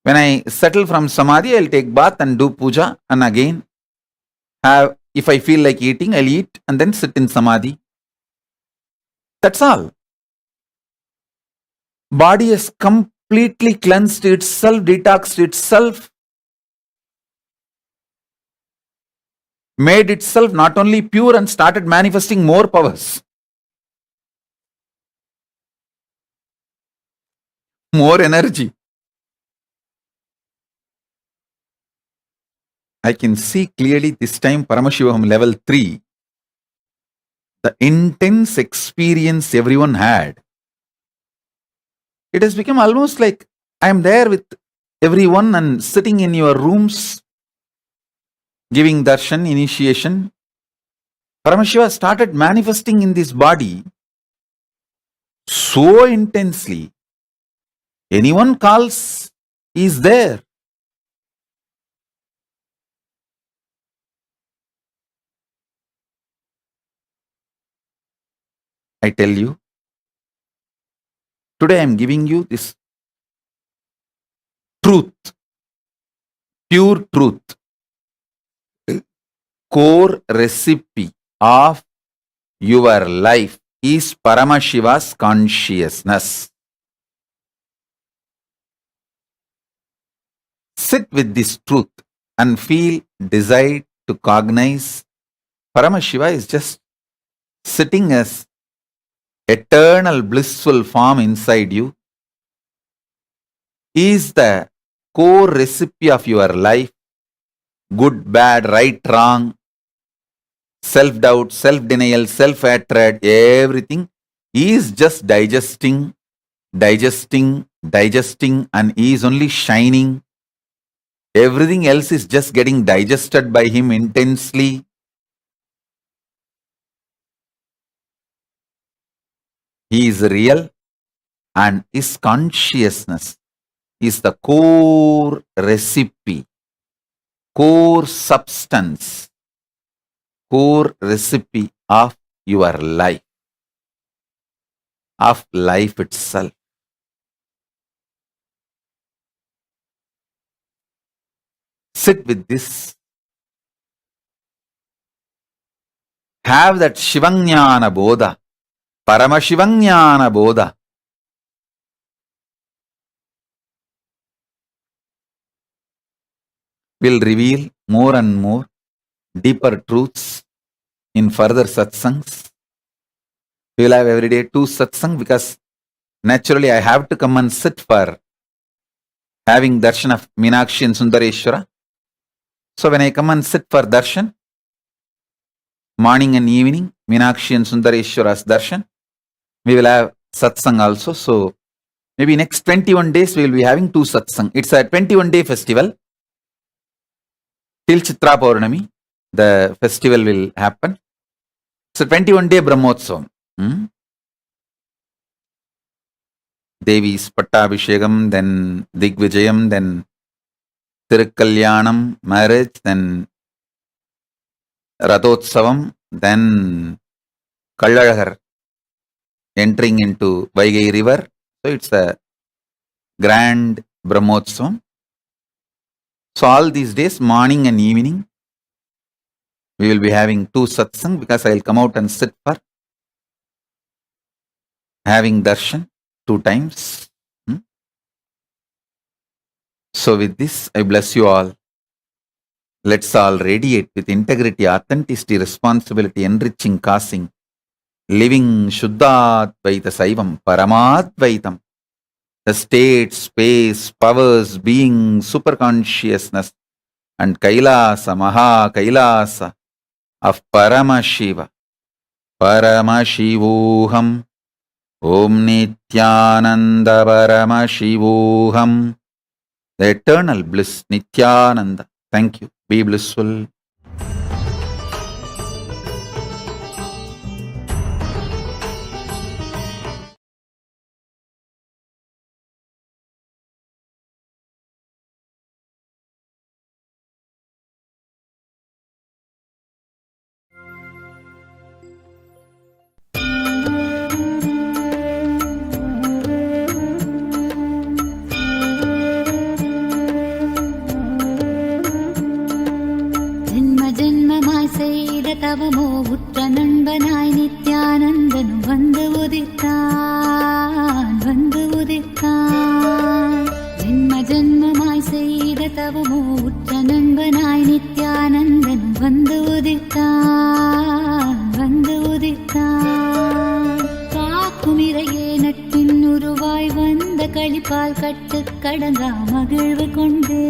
When I settle from samadhi, I'll take bath and do puja, and again have, if I feel like eating, I'll eat and then sit in samadhi. That's all. Body has completely cleansed itself, detoxed itself, made itself not only pure and started manifesting more powers, more energy. I can see clearly this time Paramashivam level 3, the intense experience everyone had. It has become almost like I am there with everyone and sitting in your rooms, giving darshan, initiation. Paramashiva started manifesting in this body so intensely. Anyone calls, he is there. I tell you, today I am giving you this truth, pure truth, core recipe of your life is Paramashiva's consciousness. Sit with this truth and feel desire to cognize Paramashiva is just sitting as eternal blissful form inside you. He is the core recipe of your life. Good, bad, right, wrong, self-doubt, self-denial, self-hatred, everything. He is just digesting, and he is only shining. Everything else is just getting digested by him intensely. He is real, and his consciousness is the core recipe, core substance, core recipe of your life, of life itself. Sit with this. Have that Shivanyana Bodha, Paramashivanyana Bodha. Will reveal more and more deeper truths in further satsangs. We will have every day 2 satsang because naturally I have to come and sit for having darshan of Meenakshi and Sundareshwara. So when I come and sit for darshan, morning and evening, Meenakshi and Sundareshwara's darshan, we will have satsang also. So maybe next 21 days we will be having 2 satsang. It's a 21-day festival. Till Chitra Purnami, the festival will happen. So 21-day Brahmotsavam. Devi's Pattabhishekam, then Digvijayam, then Tirukkalyanam, marriage, then Rathotsavam, then Kallazhar entering into Vaigai river. So it's a grand Brahmotsavam. So all these days, morning and evening, we will be having 2 satsang because I will come out and sit for having darshan 2 times. So with this, I bless you all. Let's all radiate with integrity, authenticity, responsibility, enriching, causing, living Shuddhadvaita Saivam, Paramadvaitam. The state, space, powers, being, superconsciousness, and Kailasa, Maha Kailasa of Paramashiva. Paramashivoham. Om Nithyananda Paramashivoham. The eternal bliss, Nithyananda. Thank you. Be blissful. தவமோ உற்ற நண்பனாய் நித்யானந்தன் வந்து உதித்தான் ஜென்ம ஜென்மமாய் செய்த தவமோ உற்ற நண்பனாய் நித்யானந்தன் வந்து உதித்தான் காக்கும் இறையே நட்பின் உருவாய் வந்த களிப்பால் கட்டு கடங்கா மகிழ்வு கொண்டே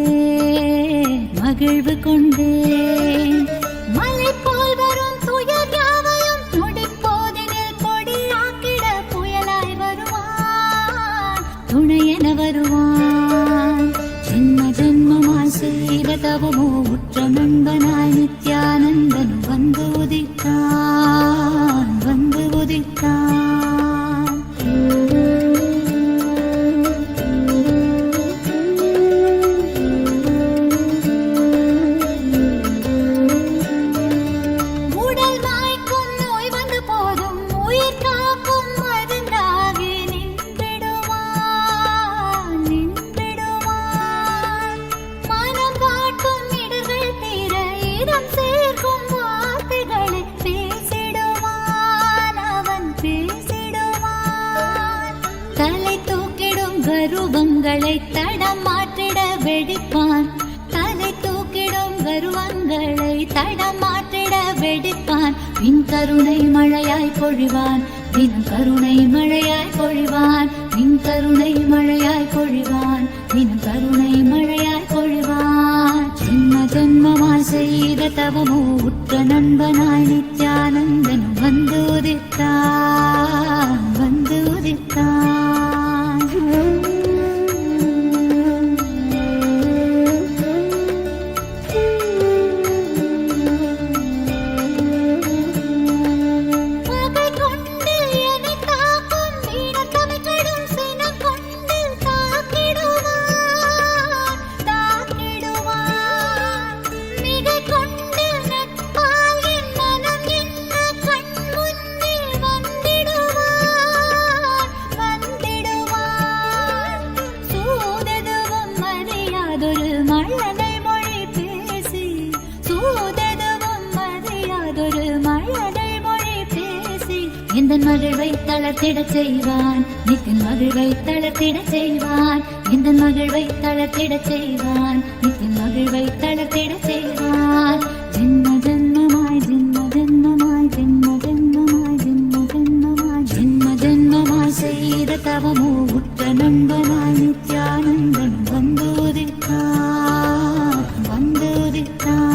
மலை போல் வரும் துயர் யாவையும் நொடிப்போதினில் கொடியாக்கிட புயலாய் வருவான், துணையென வருவான். ஜென்ம ஜென்மமாய் செய்த தவமோ உற்ற நண்பனாய் நித்யானந்தன் வந்து உதித்தான். கருவங்களை தடம் மாற்றிட வெடிப்பான். தலை தூக்கிடும் கருவங்களை தடம் மாற்றிட வெடிப்பான். பின் கருணை மழையாய் பொழிவான், தினம் கருணை மழையாய் பொழிவான். பின் கருணை மழையாய் பொழிவான், தினம் கருணை மழையாய் பொழிவான். ஜென்ம ஜென்மமாய் செய்த தவமோ உற்ற நண்பனாய் நித்யானந்தன் வந்து உதித்தான், வந்து உதித்தான். எந்தன் மகிழ்வை தளர்த்திடச் செய்வான், நித்தின் மகிழ்வை தளர்த்திடச் செய்வான். எந்தன் மகிழ்வை தளர்த்திடச் செய்வான், நித்தின் மகிழ்வை தளர்த்திடச் செய்வான். ஜென்ம ஜென்மமாய் ஜென்ம ஜென்மமாய் ஜென்ம ஜென்மமாய் ஜென்ம ஜென்மமாய் ஜென்ம ஜென்மமாய் செய்த தவமோ உற்ற நண்பனாய் நித்யானந்தன் வந்து உதித்தான், வந்து உதித்தான்.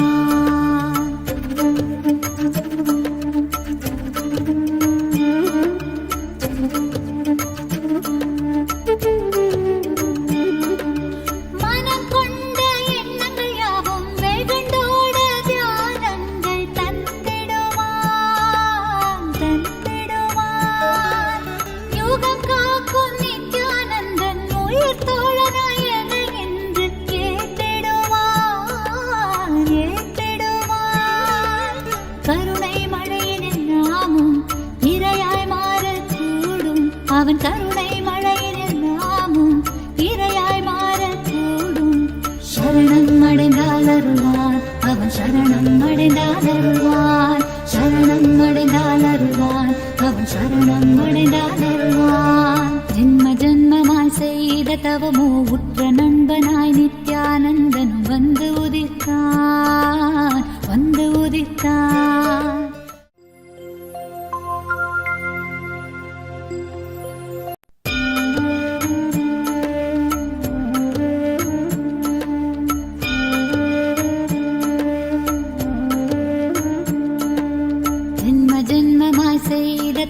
அவன் கருணை மழையில் நாமும் இரையாய் மாறக்கூடும். சரணம் அடைந்தால் அருள்வான், அவன் சரணம் அடைந்தால் அருள்வான். சரணம் அடைந்தால் அருள்வான், அவன் சரணம் அடைந்தால் அருள்வான். ஜென்ம ஜென்மமாய் செய்த தவமோ உற்ற நண்பனாய் நித்யானந்தனும் வந்து உதித்தான், வந்து உதித்தான்.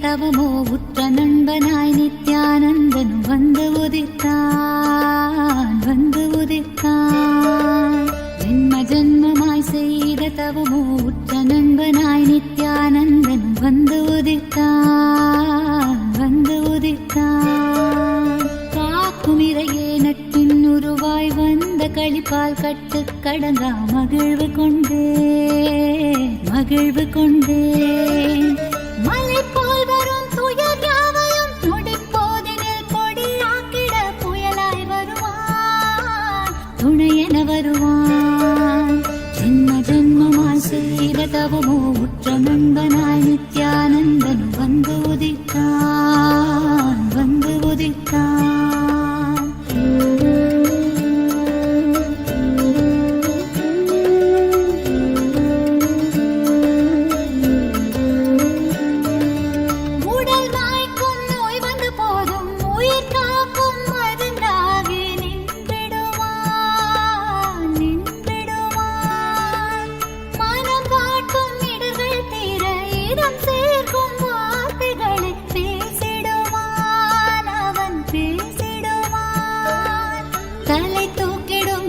தவமோ உற்ற நண்பனாய் நித்யானந்தனும் வந்து உதித்தான், வந்து உதித்தான். ஜென்ம ஜென்மமாய் செய்த தவமோ உற்ற நண்பனாய் நித்யானந்தனும் வந்து உதித்தான், வந்து உதித்தான். காக்கும் இறையே நட்பின் உருவாய் வந்த களிப்பால் கட்டு கடங்கா மகிழ்வு கொண்டே, மகிழ்வு கொண்டே. மலை போல் வரும் துயர் யாவையும் நொடிப்போதினில் கொடியாக்கிட புயலாய் வருவான், துணையென வருவான். ஜென்ம ஜென்மமாய் செய்த தவமோ உற்ற நண்பனாய் நித்யானந்தனும் வந்து உதித்தான், வந்து உதித்தான்.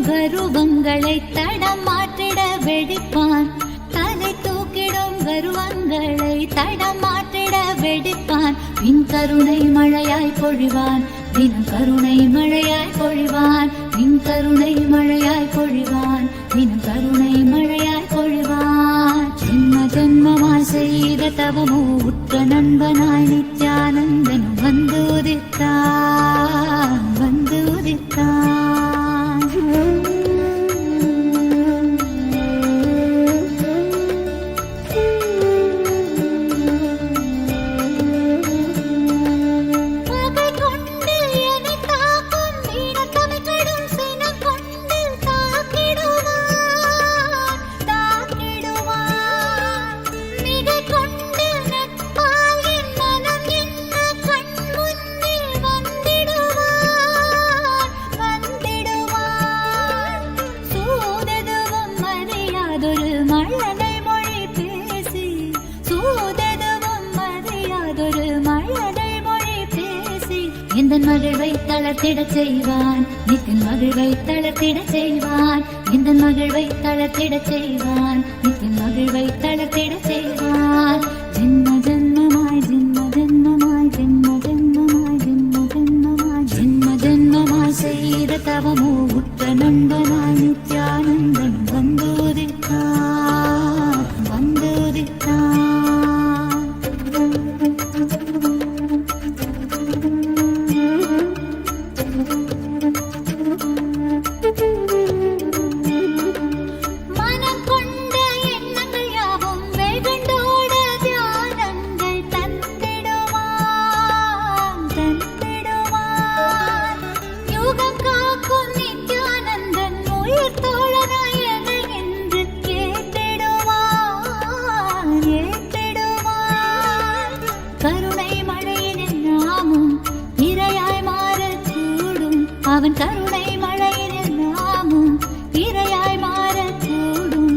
கருவங்களை தடம் மாற்றிட வெடிப்பான். தலை தூக்கிடும் கருவங்களை தடம் மாற்றிட வெடிப்பான். பின் கருணை மழையாய் பொழிவான், தினம் கருணை மழையாய் பொழிவான். பின் கருணை மழையாய் பொழிவான், தினம் கருணை மழையாய் பொழிவான். ஜென்ம ஜென்மமாய் செய்த தவமோ உற்ற நண்பனாய் நித்யானந்தனும் வந்து உதித்தான், வந்து உதித்தான். எந்த மகிழ்வை தளர்த்திடச் செய்வான், நித்தின் மகிழ்வை தளர்த்திடச் செய்வான், எந்த மகிழ்வை தளர்த்திடச் செய்வான், நித்தின் மகிழ்வை தளர்த்திடச் செய்வான். ஜென்ம ஜென்மமாய் ஜென்ம ஜென்மமாய் ஜென்ம ஜென்மமாய் ஜென்ம ஜென்மமாய் ஜென்ம ஜென்மமாய் செய்த தவமோ உற்ற நண்பனாய் நித்யானந்தன் வந்தோதித்தான் வந்தோதித்தான். அவன் கருணை மழையினில் நாமும் இரையாய் மாறக்கூடும்.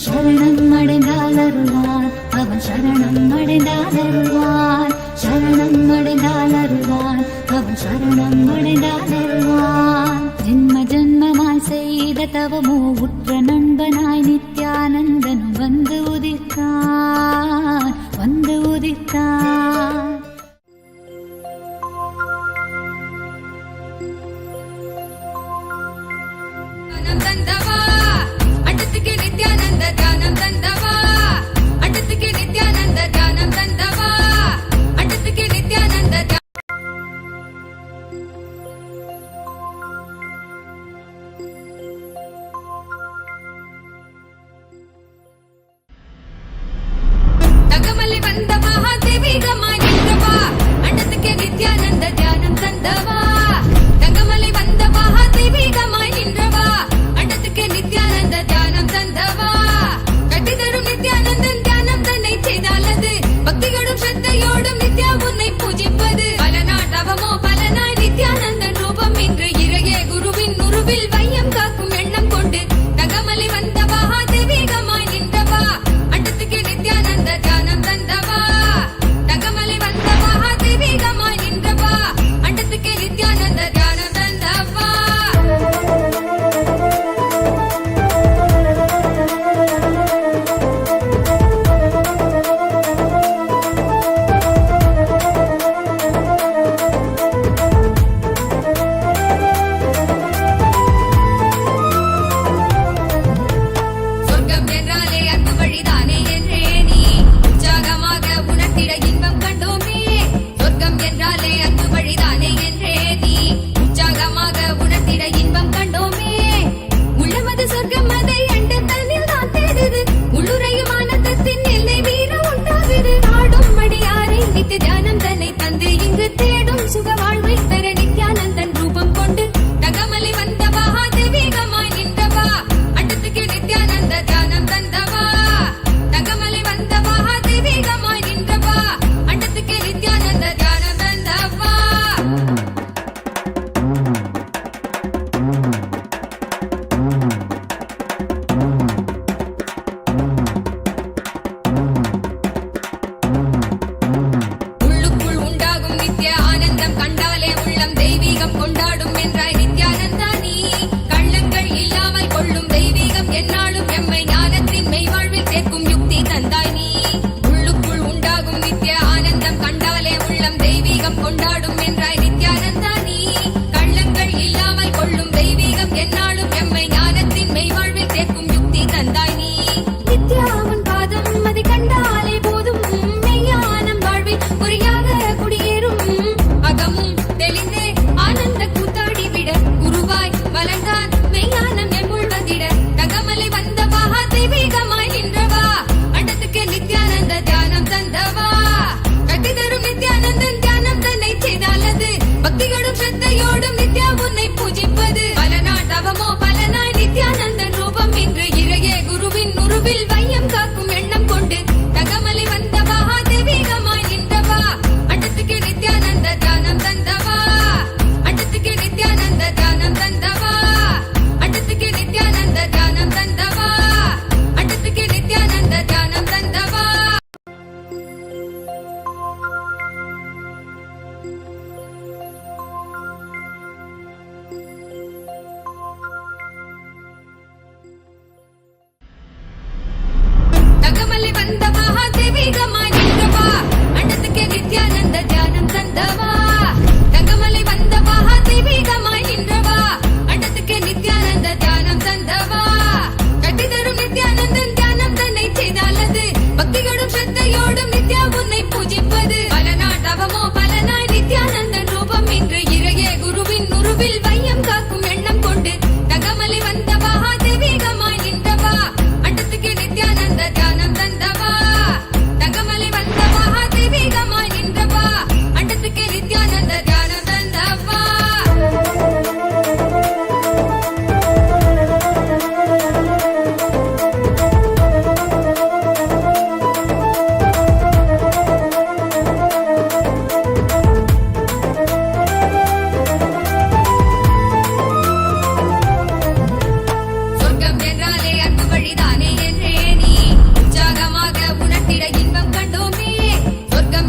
சரணம் அடைந்தால் அருள்வான், அவன் சரணம் அடைந்தால் அருள்வான், சரணம் அடைந்தால் அருள்வான், அவன் சரணம் அடைந்தால் அருள்வான். ஜென்ம ஜென்மமாய் செய்த தவமோ உற்ற நண்பனாய் நித்யானந்தனும் வந்து உதித்தான் வந்து உதித்தான். தந்தவா அண்டத்துக்கு நித்யானந்த தியானம் தந்தவா, அண்டத்துக்கு நித்யானந்த தியானம் தந்தவா, அண்டத்துக்கு நித்யானந்த தகமலை வந்த மகாதேவிகமா நின்றவா, அண்டத்துக்கு நித்யானந்த தியானம் தந்தவா, தகமலை வந்த மகாதேவிகமாய் நின்றவா, அண்டத்துக்கு நித்யானந்த தியானம் தந்தவா. கட்டி தரும் நித்யானந்தன் தியானம் தன்னை செய்தாலது, பக்தியோடும் ஸ்ரத்தையோடும் நித்யா உன்னை பூஜிப்பது. பல நாள் தவமோ பலனாய் நித்யானந்தன் ரூபம் இன்று இறையே குருவின் உருவில் வையம் காக்கும் எண்ணம் கொண்டு தகமலை வந்த மகாதேவிகமாய் நின்றவா, அண்டத்துக்கு நித்யானந்த தியானம் தந்தவா, தகமலை வந்த மகாதேவிகமாய் நின்றவா, அண்டத்துக்கு நித்யானந்த தியானம் தந்தவா.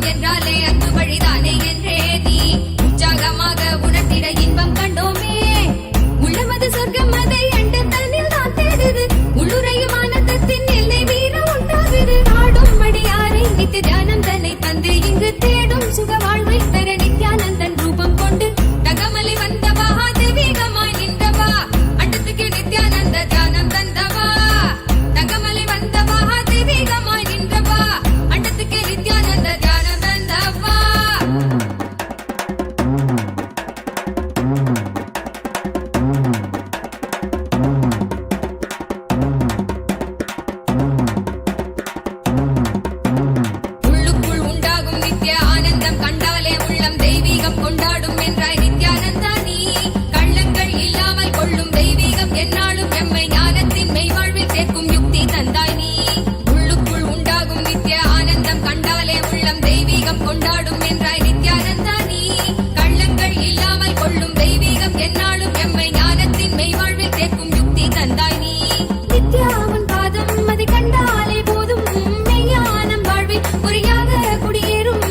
இன்பம் என்றாலே அன்பு வழிதானே என்றே நீ உற்சாகமாக உணர்த்திட இன்பம் கண்டோமே. உள்ளமது சொர்க்கம் அதை அண்ட தன்னில் தான் தேடுது. உள்ளுரையும் ஆனந்தத்தின் எல்லை வீர உண்டாகுது. ஆடும் மடியாரை நித்திய தியானம் தன்னை தந்து இங்கு தேடும் சுக வாழ்வை தர நித்யானந்தன் ரூபம் கொண்டு தகமலி வந்தவா தெய்வீகமாய் நின்றவா அண்டத்துக்கு நித்யானந்த தியானம் தந்தவா. தகமலி வந்தவா தெய்வீகமாய் நின்றவா அண்டத்துக்கு நித்யானந்த தியானம் தந்தவா. உள்ளுக்குள் உண்டாகும் நித்ய ஆனந்தம் கண்டாலே உள்ளம் தெய்வீகம் கொண்டாடும் என்றாய் நித்யானந்தா நீ. கள்ளங்கள் இல்லாமல் கொள்ளும் தெய்வீகம் என்னாலும் எம்மை ஞானத்தின் மெய்வாழ்வில் சேர்க்கும் யுக்தி தந்தாய் நீ. உள்ளுக்குள் உண்டாகும் நித்ய ஆனந்தம் கண்டாலே உள்ளம் தெய்வீகம் கொண்டாடும் என்றாய் நித்யானந்தா நீ. கள்ளங்கள் இல்லாமல் கொள்ளும் தெய்வீகம் என்னாலும் எம்மை ஞானத்தின் மெய்வாழ்வில் சேர்க்கும் யுக்தி தந்தாய் நீ. நித்யாவின் பாதம் அதை கண்டாலே போதும் மெய்ஞானம் வாழ்வில் பொறியாக குடியேறும்.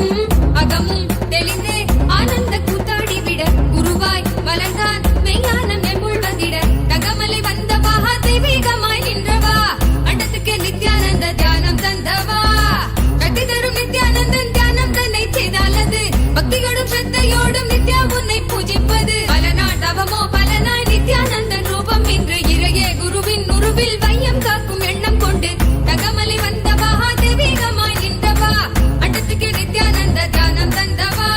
அகமும் தெளிந்து ஆனந்த கூத்தாடி விட குருவாய் வளர்ந்தான் மெய்ஞானம் எம்முள் வந்திட. தகமலை வந்தவா தெய்வீகமாய் நின்றவா அண்டத்துக்கு நித்யானந்த தியானம் தந்தவா. கட்டி தரும் நித்யானந்தன் தியானம் தன்னை செய்தாலது பக்தியோடும் ஸ்ரத்தையோடும் நித்யா உன்னை பூஜிப்பது. பல நாள் தவமோ பலனாய் நித்யானந்தன் ரூபம் இன்று இறையே குருவின் உருவில் வையம் காக்கும் எண்ணம் கொண்டு தகமலி வந்தவா தெய்வீகமாய் நின்றவா அண்டத்துக்கு நித்யானந்த தியானம் தந்தவா.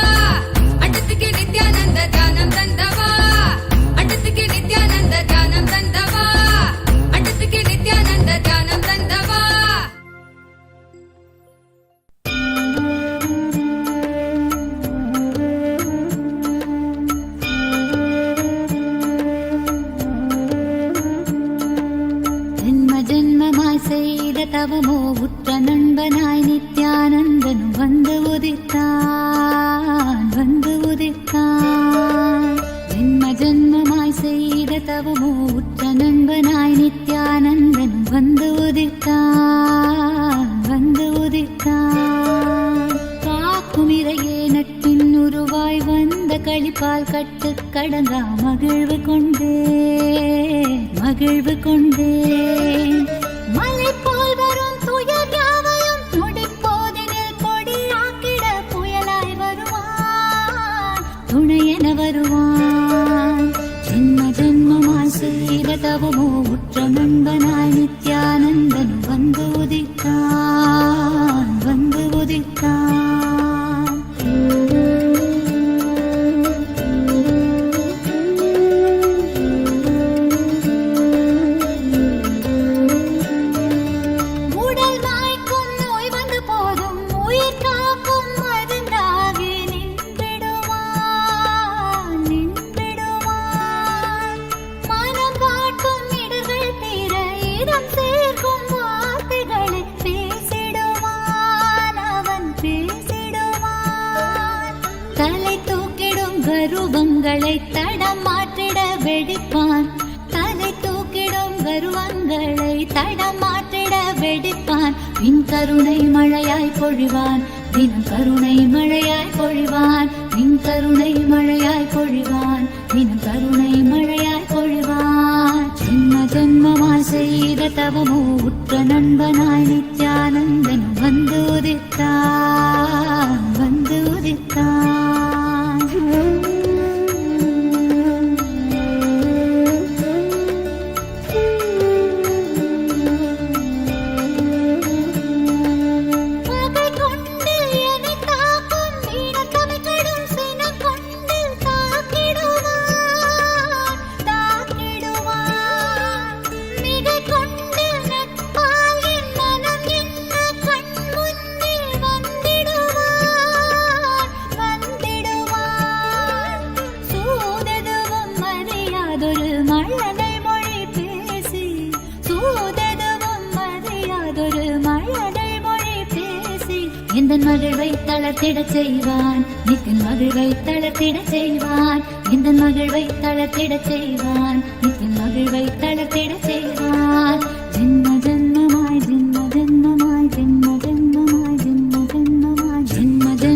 அண்டத்துக்கு நித்யானந்த தியானம் தந்தவா. அண்டத்துக்கு நித்யானந்த தியானம் தந்தவா. அண்டத்துக்கு நித்யானந்த தியானம் தந்தவா. ஜென்ம ஜென்மமாய் செய்த தவமோ உற்ற நண்பனாய் நித்யானந்தனும் வந்து உதித்தான் வந்து உதித்தான். ஜென்ம ஜென்மமாய் செய்த தவமோ உற்ற நண்பனாய் நித்யானந்தனும் வந்து உதித்தான் வந்து உதித்தான். காக்கும் இறையே நட்பின் உருவாய் வந்த களிப்பால் கட்டு கடங்கா மகிழ்வு கொண்டே மகிழ்வு கொண்டே. மலை போல் வரும் துயர் யாவையும் நொடிப்போதினில் கொடியாக்கிட புயலாய் வருவான் துணையென வருவான். ஜென்ம ஜென்மமாய் செய்த தவமோ உற்ற நண்பனாய் நித்யானந்தன் வந்து உதித்தான் வந்து உதித்தான். உடல் மாய்க்கும் நோய் வந்து போதும் உயிர் காக்கும் மருந்தாகி நின்றிடுவான் நின்றிடுவான். மனம் காட்டும் இடர்கள் தீர இடம் சேர்க்கும் வார்த்தைகளை பேசிடுவான் அவன் பேசிடுவான். தலை தூக்கிடும் கருவங்களை தடம் மாற்றிட வெடிப்பான். தலை தூக்கிடும் கருவங்களை தடம் மாற்றிட வெடிப்பான். பின் கருணை மழையாய் பொழிவான் தினம் கருணை மழையாய் பொழிவான். பின் கருணை மழையாய் பொழிவான் தினம் கருணை மழையாய் பொழிவான். ஜென்ம ஜென்மமாய் செய்த தவமோ உற்ற நண்பனாய் நித்யானந்தனும் வந்து உதித்தான் வந்து உதித்தான். பகை கொண்டு என்னை தாக்கும் வீணக்கமை கடும் சினம் கொண்டு தாக்கிடுவான் தாக்கிடுவான். மிகை கொண்டு நட்பால் என் மனம் என்ன கண் முன்னே வந்திடுவான் வந்திடுவான். சூததுவும் அறியாதொரு மழலை மொழி பேசி சூததுவும் அறியாதொரு மழலை மொழி பேசி எந்தன் மகிழ்வை தளர்த்திடச் செய்வான் நித்தின் மகிழ்வை தளர்த்திடச் செய்வான். எந்தன் மகிழ்வை தளர்த்திடச் செய்வான் நித்தின் மகிழ்வை தளர்த்திடச் செய்வான். ஜென்ம ஜென்மமாய் ஜென்ம ஜென்மமாய் ஜென்ம ஜென்மமாய் ஜென்ம ஜென்மமாய் ஜென்ம ஜென்ம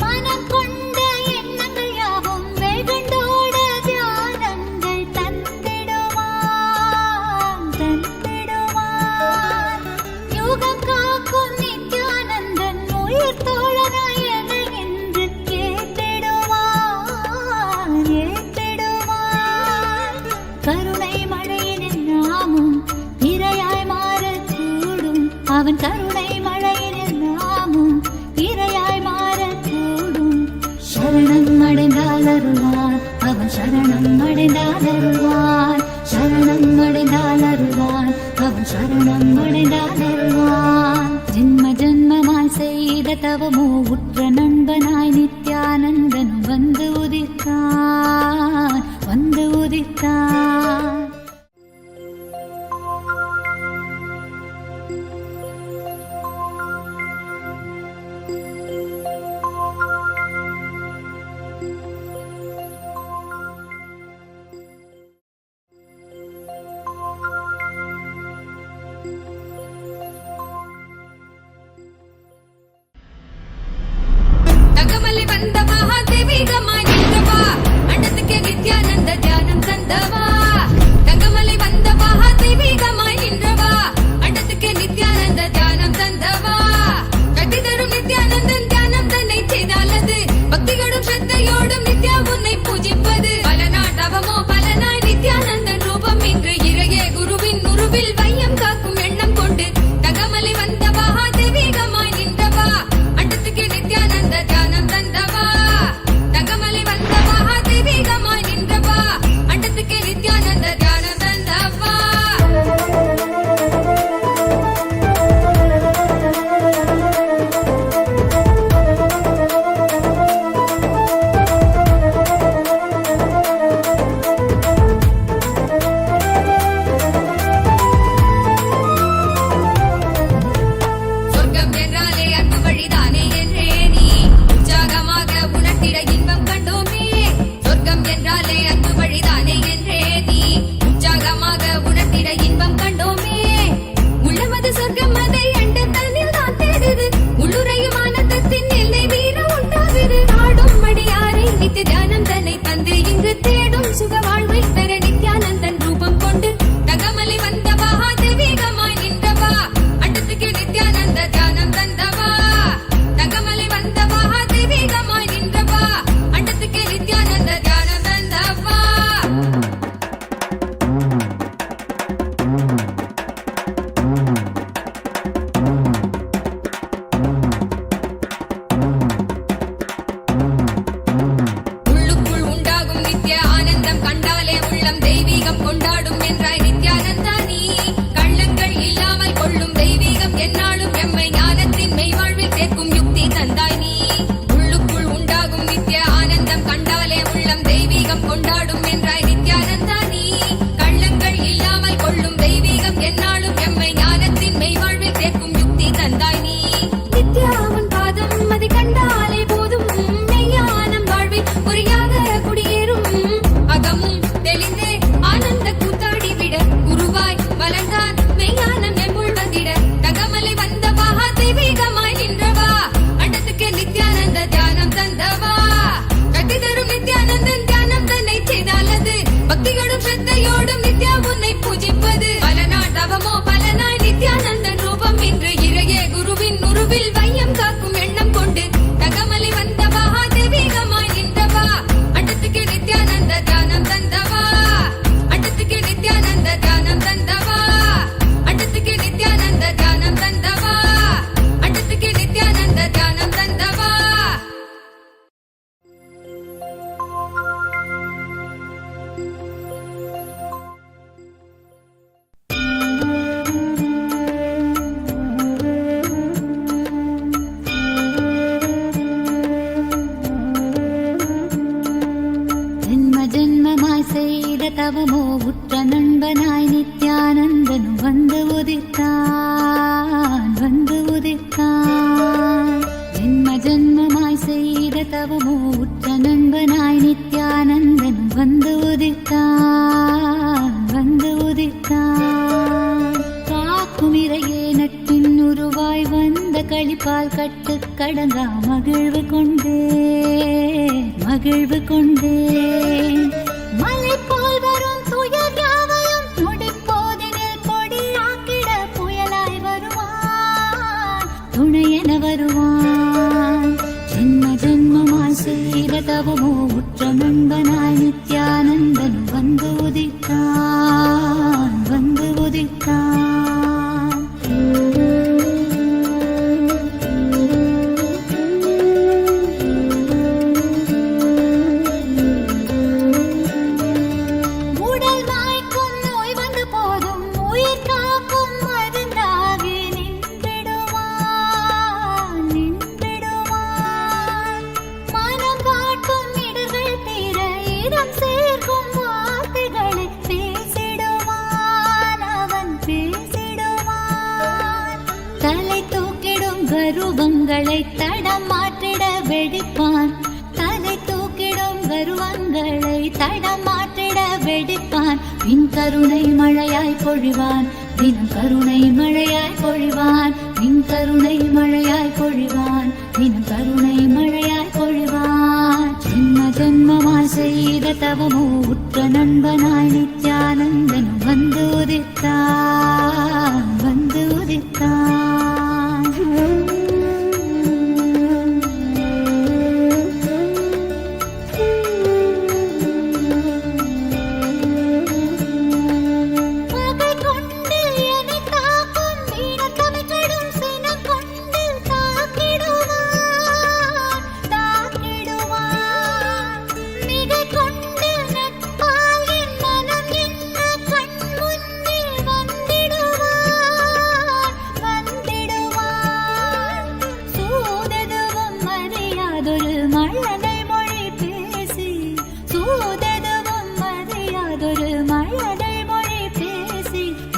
மனம் கொண்ட எண்ணங்கள் யாவும் வெகுண்டோட தியானங்கள் தந்திடுவான் யோகம் காக்கும் நித்யானந்தன் உயிர் தோழனாய் என்னை என்று ஏற்றிடுவான் கருணை மழையின் நாமும் இரையாய் மாறக்கூடும் அவன் கருணை மழையின் நாமும் இரையாய் மாறக்கூடும் சரணம் அடைந்தால் அருள்வான் அவன் சரணம் அடைந்தால் அருள்வான் சரணம் அடைந்தால் அருள்வான் அவன் சரணம் அடைந்தால் அருள்வான் ஜென்ம ஜென்மமாய் செய்த தவமோ உற்ற நண்பனாய் நித்யானந்தனும் வந்து உதித்தான் வந்து உதித்தான். தகமலை வந்த மகாதேவிகமாய் நின்றவா அண்டத்துக்கே நித்யானந்த தியானம் தந்தவா தகமலை வந்த மகாதேவிகமாய் நின்றவா அண்டத்துக்கே நித்யானந்த தியானம் தந்தவா கட்டி தரும் நித்யானந்தன் தியானம் தன்னை செய்தாலது பக்தியோடும் ஸ்ரத்தையோடும் நித்யா உன்னை பூஜிப்பது பல நாட்டவமோ பலனாய் நித்யானந்தன் ரூபம் இன்று இறையே குருவின் உருவில் வையம் காக்கும் எண்ணம் கொண்டு தகமலை வந்த மகாதேவிகமாய் நின்றவா அண்டத்துக்கே நித்யானந்த தியானம் தந்தவா தகமலை வந்த மகாதேவிகமாய் நின்றவா அண்டத்துக்கே நித்யானந்த தியானம் தந்தவா. சொர்க்கம் என்றாலே அன்பு வழிதானே என்றே நீ உற்சாகமாக உணர்த்திட இன்பம் கண்டோமே சொர்க்கம் என்றாலே அன்பு வழிதானே என்றே நீ உற்சாகமாக உணர்த்திட இன்பம் கண்டோமே உள்ளமது சொர்க்கம் அதை அண்ட தன்னில் தான் தேடுது உள்ளுரையும் ஆனந்தத்தின் எல்லை வீரம் உண்டாகுது ஆடும் மடியாரை நித்திய தியானம் தன்னை தந்து இங்கு தேடும் சுக வாழ்வை பெற நித்யானந்தன் ரூபம் கொண்டு தகமலை வந்த மகாதேவிகமாய் நின்றவா அண்டத்துக்கு நித்யானந்த தியானம் தந்தவா தகமலை வந்த மகாதேவிகமாய் நின்றவா அண்டத்துக்கு நித்யானந்த தியானம் தந்தவா. உள்ளுக்குள் உண்டாகும் நித்ய ஆனந்தம் கண்டாலே உள்ளம் தெய்வீகம் கொண்டாடும் என்றாய் நித்யானந்தா நீ கள்ளங்கள் இல்லாமல் கொள்ளும் தெய்வீகம் எந்நாளும் எம்மை ஞானத்தின் மெய்வாழ்வில் சேர்க்கும் யுக்தி தந்தாய் நீ உள்ளுக்குள் உண்டாகும் நித்ய ஆனந்தம் கண்டாலே உள்ளம் தெய்வீகம் கொண்டாடும் என்றாய் நித்யானந்தா நீ கள்ளங்கள் இல்லாமல் கொள்ளும் தெய்வீகம் எந்நாளும் எம்மை ஞானத்தின் மெய்வாழ்வில் சேர்க்கும் யுக்தி தந்தாய் நீ நித்யாவின் பாதம் அதை கண்டாலே போதும் மெய்யானம் வாழ்வில் பொறியாக குடியேறும் அகமும் தெளிந்தே ஆனந்த கூத்தாடி விட குருவாய் வளர்ந்தான் மெய்யானம் எம்முள் வந்திட தகமலை வந்த மகாதேவிகமாய் நின்றவா அண்டத்துக்கு நித்யானந்த தியானம் தந்தவா கட்டி தரும் நித்யானந்தன் தியானம் தன்னை செய்தாலது பக்தியோடும் ஸ்ரத்தையோடும் நித்யா உன்னை பூஜிப்பது பல நாட்டவமோ பலனாய் நித்யானந்தன் ரூபம் இன்று இறையே குருவின் உருவில் வையம் காக்கும் எண்ணம் கொண்டு தகமலை வந்த மகாதேவிகமாய் நின்றவா அண்டத்துக்கு நித்யானந்த தியானம் தந்தவா அண்டத்துக்கு நித்யானந்த தியானம் தந்தவா அண்டத்துக்கு நித்யானந்த தியானம் தந்தவா அண்டத்துக்கு நித்யானந்த தியானம் தந்தவா. ஜென்ம ஜென்மமாய் செய்த தவமோ உற்ற நண்பனாய் நித்யானந்தனும் வந்து உதித்தான் வந்து உதித்தான் ஜென்ம ஜென்மமாய் செய்த தவமோ உற்ற நண்பனாய் நித்யானந்தனும் வந்து உதித்தான் வந்து உதித்தான் காக்கும் இறையே நட்பு உருவாய் வந்த களிப்பால் கட்டு கடங்கா மகிழ்வு கொண்டே மலை போல் வரும் துயர் யாவையும் நொடிப்போதினில் பொடியாக்கிட புயலாய் வருவான், துணையென வருவான். ஜென்ம ஜென்மமாய் செய்த தவமோ உற்ற நண்பனாய் நித்யானந்தன் வந்து உதித்தான். உடல் மாய்க்கும் நோய் வந்த போதும் உயிர் காக்கும் மருந்தாகி நின்றிடுவான். மனம் காட்டும் இடர்கள் தீர இடம் சேர்க்கும் வார்த்தைகளை அவன் பேசிடுவான். தலை தூக்கிடும் கருவங்களை தடம் மாற்றிட வெடிப்பான். பின் கருணை மழையாய் பொழிவான். தினம் கருணை மழையாய் பொழிவான். பின் கருணை மழையாய் பொழிவான். தினம் கருணை மழையாய் பொழிவான். ஜென்ம ஜென்மமாய் செய்த தவமோ உற்ற நண்பனாய் நித்யானந்தன் வந்து உதித்தான்.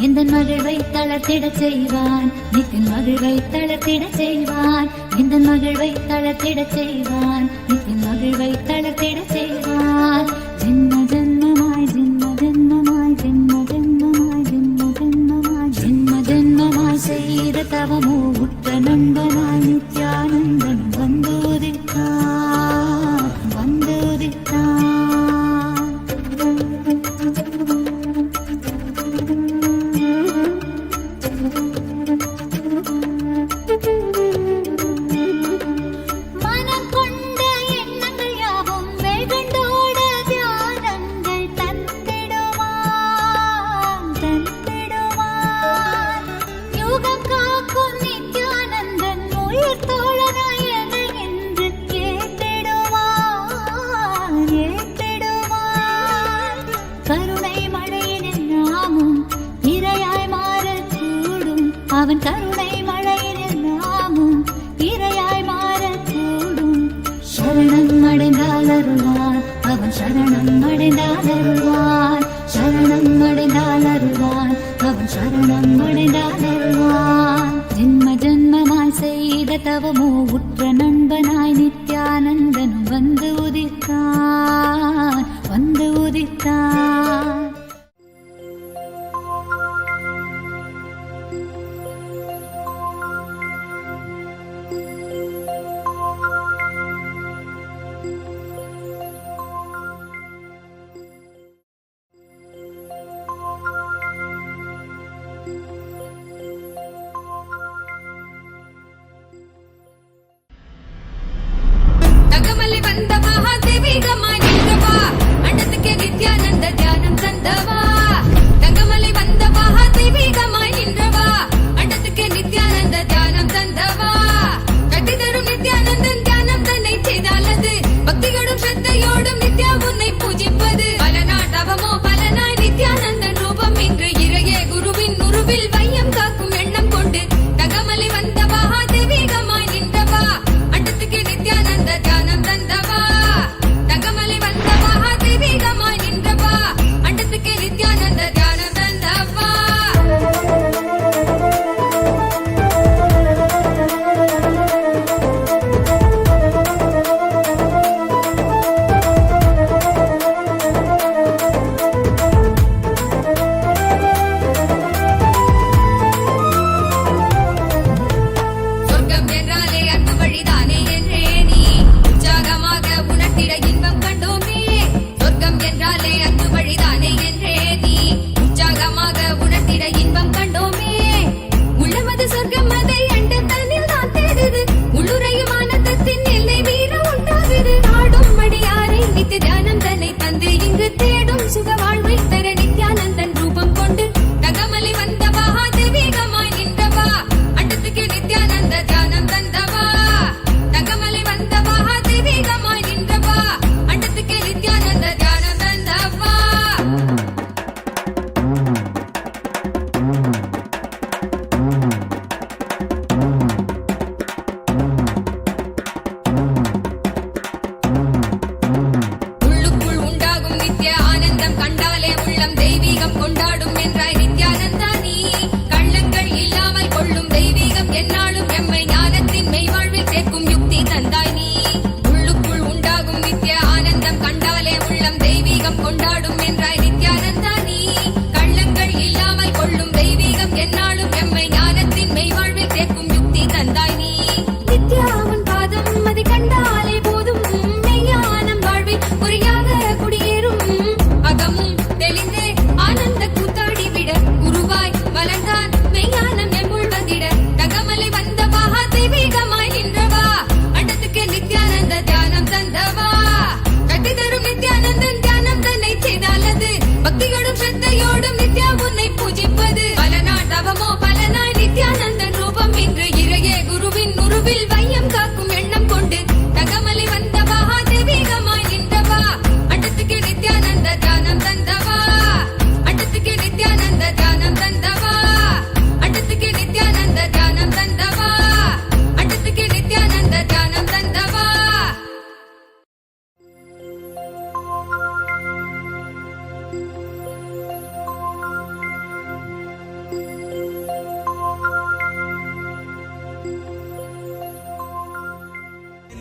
எந்தன் மகிழ்வை தளர்த்திடச் செய்வான். நித்தின் மகிழ்வை தளர்த்திடச் செய்வான். எந்தன் மகிழ்வை தளர்த்திடச் செய்வான். நித்தின் மகிழ்வை தளர்த்திடச் செய்வான். ஜென்ம ஜென்மமாய் செய்த தவமோ உற்ற நண்பனாய் நித்யானந்தன் வந்து உதித்தான். அவன் கருணை மழையில் நாமும் இரையாய் மாறக்கூடும். சரணம் அடைந்தால் அருள்வான். அவன் சரணம் அடைந்தால் அருள்வான். சரணம் அடைந்தால் அருள்வான். அவன் சரணம் அடைந்தால் அருள்வான். ஜென்ம ஜென்மமாய் செய்த தவமோ உற்ற நண்பனாய் நித்யானந்தன் வந்து உதித்தான். தகமலை வந்த மகாதேவி கமா நின்றவா அண்டத்துக்கே நித்யானந்த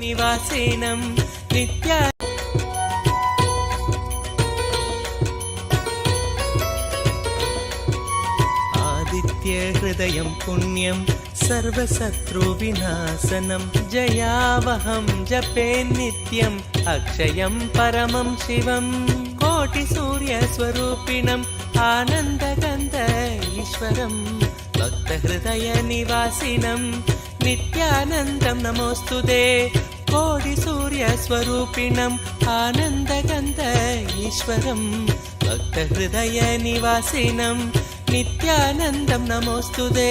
निवासिनं नित्या हृदयं पुण्यं सर्वशत्रुविनाशनं जयावहं जपे नित्यम् अक्षयं परमं शिवं कोटिसूर्यस्वरूपिणम् आनन्दगन्ध ईश्वरं भक्तहृदयनिवासिनं नित्यानन्दं नमोऽस्तुते कोटिसूर्यस्वरूपिणम् आनन्दगन्ध ईश्वरं भक्तहृदयनिवासिनं नित्यानन्दं नमोऽस्तुते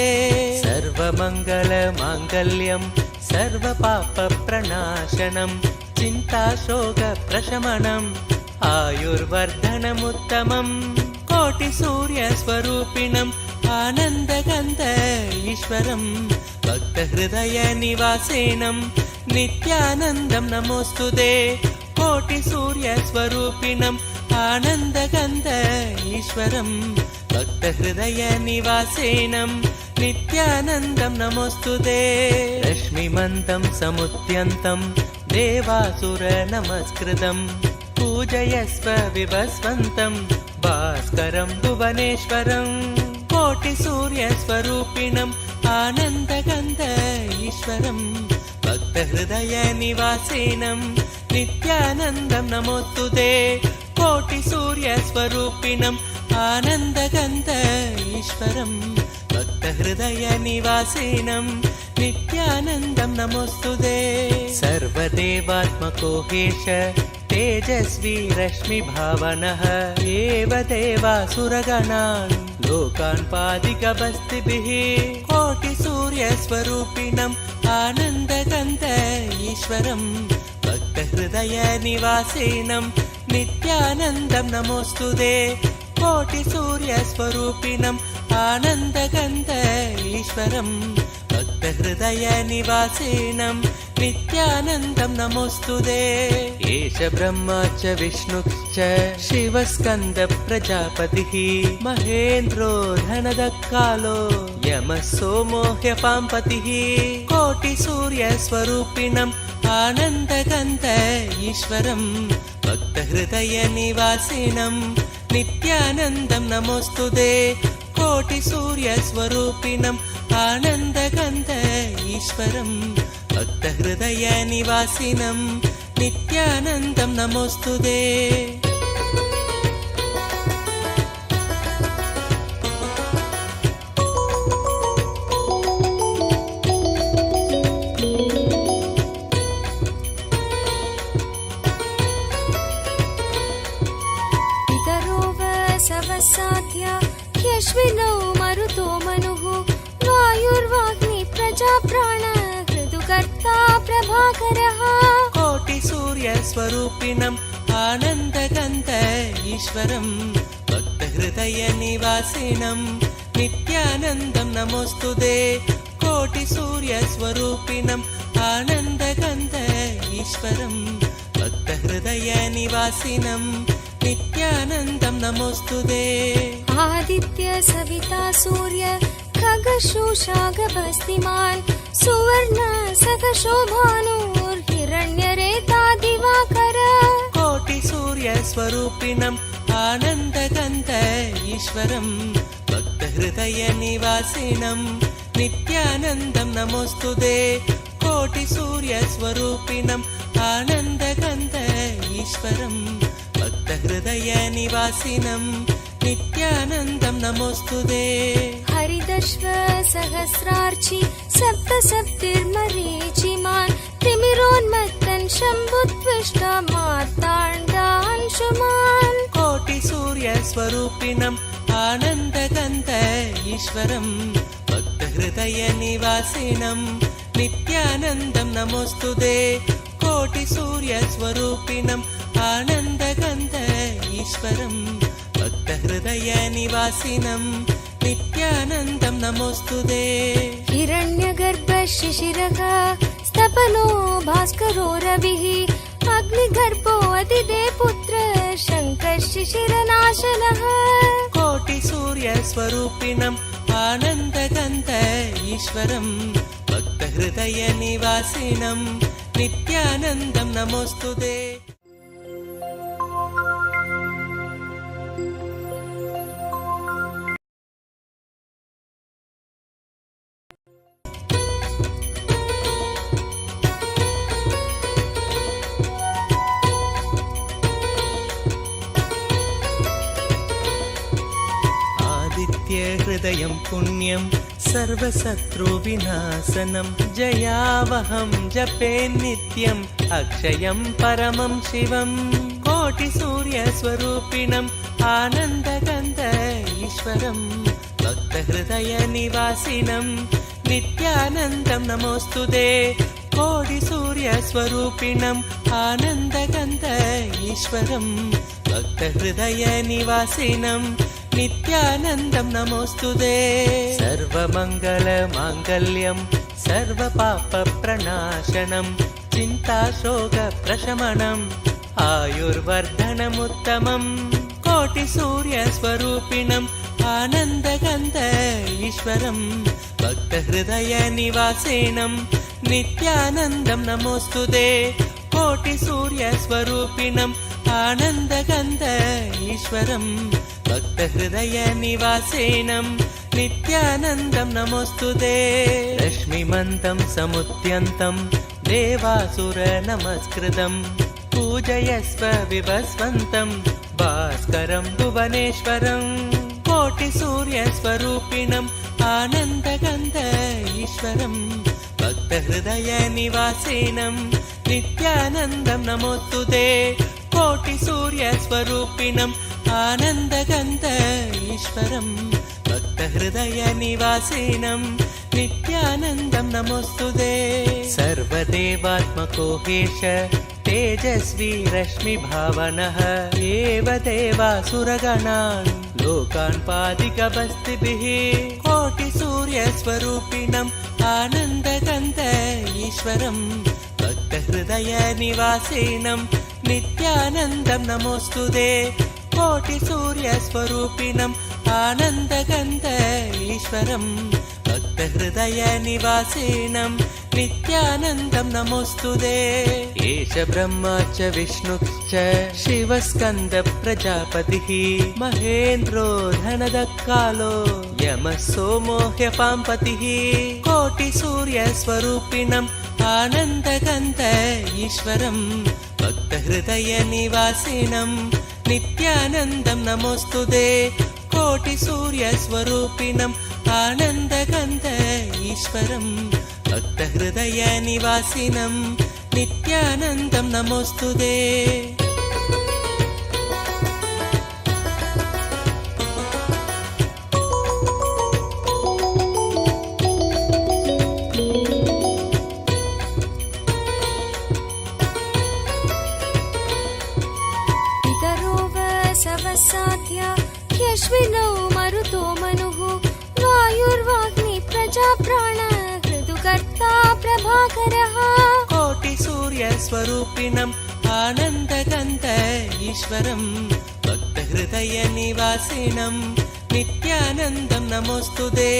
सर्वमङ्गलमाङ्गल्यं सर्वपापप्रणाशनं चिन्ताशोकप्रशमनम् आयुर्वर्धनमुत्तमं कोटिसूर्यस्वरूपिणम् आनन्दगन्ध ईश्वरं भक्तहृदयनिवासिनं नित्यानन्दं नमोऽस्तुते कोटिसूर्यस्वरूपिणम् आनन्दगन्ध ईश्वरं भक्तहृदयनिवासिनं नित्यानन्दं नमोऽस्तुते रश्मिमन्तं समुद्यन्तं देवासुरनमस्कृतं पूजयस्व विभस्वन्तं भास्करं भुवनेश्वरं कोटिसूर्यस्वरूपिणम् आनन्दगन्ध ईश्वरं भक्तहृदयनिवासिनं नित्यानन्दं नमोऽस्तुते कोटिसूर्यस्वरूपिणम् आनन्दगन्ध ईश्वरं भक्तहृदयनिवासिनं नित्यानन्दं नमोऽस्तुते सर्वदेवात्मको हेश तेजस्वी रश्मिभावनः एव देवासुरगणान् लोकान् पादिकवस्तिभिः कोटिसूर्यस्वरूपिणम् आनन्दगन्ध ईश्वरं भक्तहृदयनिवासिनं नित्यानन्दं नमोऽस्तुते कोटिसूर्यस्वरूपिणम् आनन्दगन्ध ईश्वरं भक्तहृदयनिवासिनं नित्यानन्दं नमोऽस्तुते एष ब्रह्मा च विष्णुश्च शिवस्कन्दप्रजापतिः महेन्द्रो धनदकालो यमः सोमो ह्यपाम्पतिः कोटिसूर्यस्वरूपिणम् आनन्दगन्ध ईश्वरं भक्तहृदयनिवासिनं नित्यानन्दं नमोऽस्तुते कोटिसूर्यस्वरूपिणम् आनन्दगन्ध ईश्वरं भक्तहृदयनिवासिनं नित्यानन्दं नमोऽस्तुते साध्या ह्यश्विनौ मरुतो मनुः वायुर्वाग्नि प्रजाप्राण ऋतुकर्ता प्रभाकरः कोटिसूर्यस्वरूपिणम् आनन्दगन्ध ईश्वरं भक्तहृदयनिवासिनं नित्यानन्दं नमोऽस्तुते कोटिसूर्यस्वरूपिणम् आनन्दगन्ध ईश्वरं भक्तहृदयनिवासिनं नित्यानन्दं नमोऽस्तुते आदित्य सविता सूर्य खगशोषागभस्तिमान् सुवर्ण सकशोभानुर्हिरण्यरेता दिवाकर कोटिसूर्यस्वरूपिणम् आनन्दगन्ध ईश्वरं भक्तहृदयनिवासिनं नित्यानन्दं नमोऽस्तुते कोटिसूर्यस्वरूपिणम् आनन्दगन्ध ईश्वरं भक्तहृदयनिवासिनं नित्यानन्दं नमोऽस्तुते हरिदश्व सहस्रार्चि सप्तसप्तिर्मरीचिमान् तिमिरोन्मत्तन् शम्भुत्विष्टा मार्ताण्डांशुमान् कोटिसूर्यस्वरूपिणम् आनन्दगन्ध ईश्वरं भक्तहृदयनिवासिनं नित्यानन्दं नमोऽस्तुते कोटिसूर्यस्वरूपिणम् आनन्दगन्ध ईश्वरं भक्तहृदयनिवासिनं नित्यानन्दं नमोऽस्तुते हिरण्यगर्भ शिशिरः स्तपनो भास्करो रविः अग्निगर्भो अदिदे पुत्र शङ्कर शिशिरनाशनः कोटिसूर्यस्वरूपिणम् आनन्दगन्ध ईश्वरं भक्तहृदयनिवासिनं नित्यानन्दं नमोऽस्तुते। हृदयं पुण्यं सर्वशत्रुविनाशनं जयावहं जपे नित्यम् अक्षयं परमं शिवं कोटिसूर्यस्वरूपिणम् आनन्दगन्ध ईश्वरं भक्तहृदयनिवासिनं नित्यानन्दं नमोऽस्तुते। कोटिसूर्यस्वरूपिणम् आनन्दगन्ध ईश्वरं भक्तहृदयनिवासिनं नित्यानन्दं नमोऽस्तुते। सर्वमङ्गलमाङ्गल्यं सर्वपापप्रणाशनं चिन्ताशोकप्रशमनम् आयुर्वर्धनमुत्तमं कोटिसूर्यस्वरूपिणम् आनन्दगन्ध ईश्वरं भक्तहृदयनिवासिनं नित्यानन्दं नमोऽस्तुते। कोटिसूर्यस्वरूपिणम् आनन्दगन्ध ईश्वरं भक्तहृदयनिवासिनं नित्यानन्दं नमोऽस्तुते। रश्मिमन्तं समुद्यन्तं देवासुरनमस्कृतं पूजयस्व विभस्वन्तं भास्करं भुवनेश्वरं कोटिसूर्यस्वरूपिणम् आनन्दगन्ध ईश्वरं भक्तहृदयनिवासिनं नित्यानन्दं नमोऽस्तुते। कोटिसूर्यस्वरूपिणम् आनन्दगन्ध ईश्वरं भक्तहृदयनिवासिनं नित्यानन्दं नमोऽस्तुते। सर्वदेवात्मको हेश तेजस्वी रश्मिभावनः एव देवासुरगणान् लोकान् पादिकबस्तिभिः कोटिसूर्यस्वरूपिणम् आनन्दगन्ध ईश्वरं भक्तहृदयनिवासिनं नित्यानन्दं नमोऽस्तुते। कोटिसूर्यस्वरूपिणम् आनन्दगन्ध ईश्वरं भक्तहृदयनिवासिनं नित्यानन्दं नमोऽस्तुते। एष ब्रह्मा च विष्णुश्च शिवस्कन्द प्रजापतिः महेन्द्रो धनदकालो यमः सोमो ह्यपाम्पतिः कोटिसूर्यस्वरूपिणम् आनन्दगन्ध ईश्वरं भक्तहृदयनिवासिनं नित्यानन्दं नमोऽस्तुते। कोटिसूर्यस्वरूपिणम् आनन्दगन्ध ईश्वरं भक्तहृदयनिवासिनं नित्यानन्दं नमोऽस्तुते। साध्या ह्यश्विनौ मरुतो मनुः वायुर्वाग्नि प्रजाप्राण ऋतुकर्ता प्रभाकरः कोटिसूर्यस्वरूपिणम् आनन्दगन्ध ईश्वरं भक्तहृदयनिवासिनं नित्यानन्दं नमोऽस्तुते।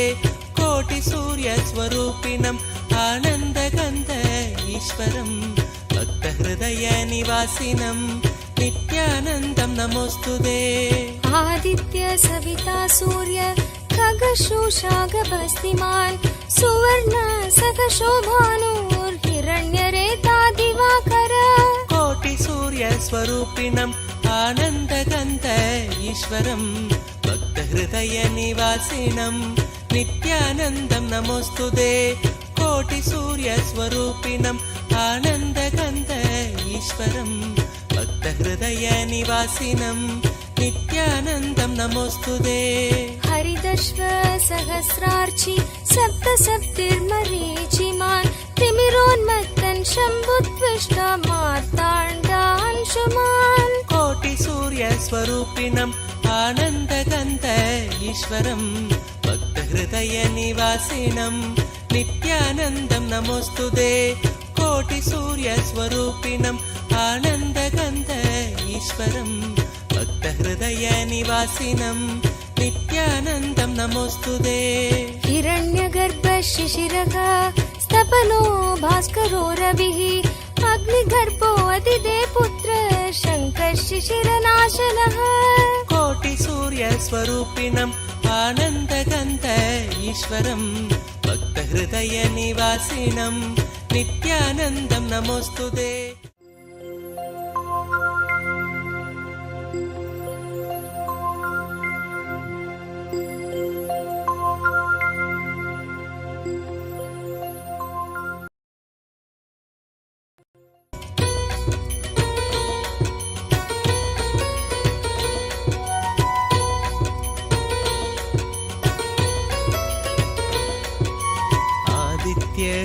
कोटिसूर्यस्वरूपिणम् आनन्दगन्ध ईश्वरं भक्तहृदयनिवासिनं नित्यानन्दं नमोऽस्तुते। आदित्य सविता सूर्य खगशोषागभस्तिमान् सुवर्ण सखशोभानुर्हिरण्यरेता दिवाकर कोटिसूर्यस्वरूपिणम् आनन्दगन्ध ईश्वरं भक्तहृदयनिवासिनं नित्यानन्दं नमोऽस्तुते। कोटिसूर्यस्वरूपिणम् आनन्दगन्ध ईश्वरं भक्तहृदयनिवासिनं नित्यानन्दं नमोऽस्तुते। हरिदश्व सहस्रार्चि सप्तसप्तिर्मरीचिमान् तिमिरोन्मत्तन् शम्भुत्विष्ट मार्ताण्डांशुमान् कोटिसूर्यस्वरूपिणम् आनन्दगन्ध ईश्वरं भक्तहृदयनिवासिनं नित्यानन्दं नमोऽस्तुते। कोटिसूर्यस्वरूपिणम् आनन्दगन्ध ईश्वरं भक्तहृदयनिवासिनं नित्यानन्दं नमोऽस्तुते। हिरण्यगर्भ शिशिरः स्तपनो भास्करो रविः चिरनाशनः कोटिसूर्यस्वरूपिणम् आनन्दगन्ध ईश्वरम् भक्तहृदयनिवासिनम् नित्यानन्दं नमोऽस्तुते।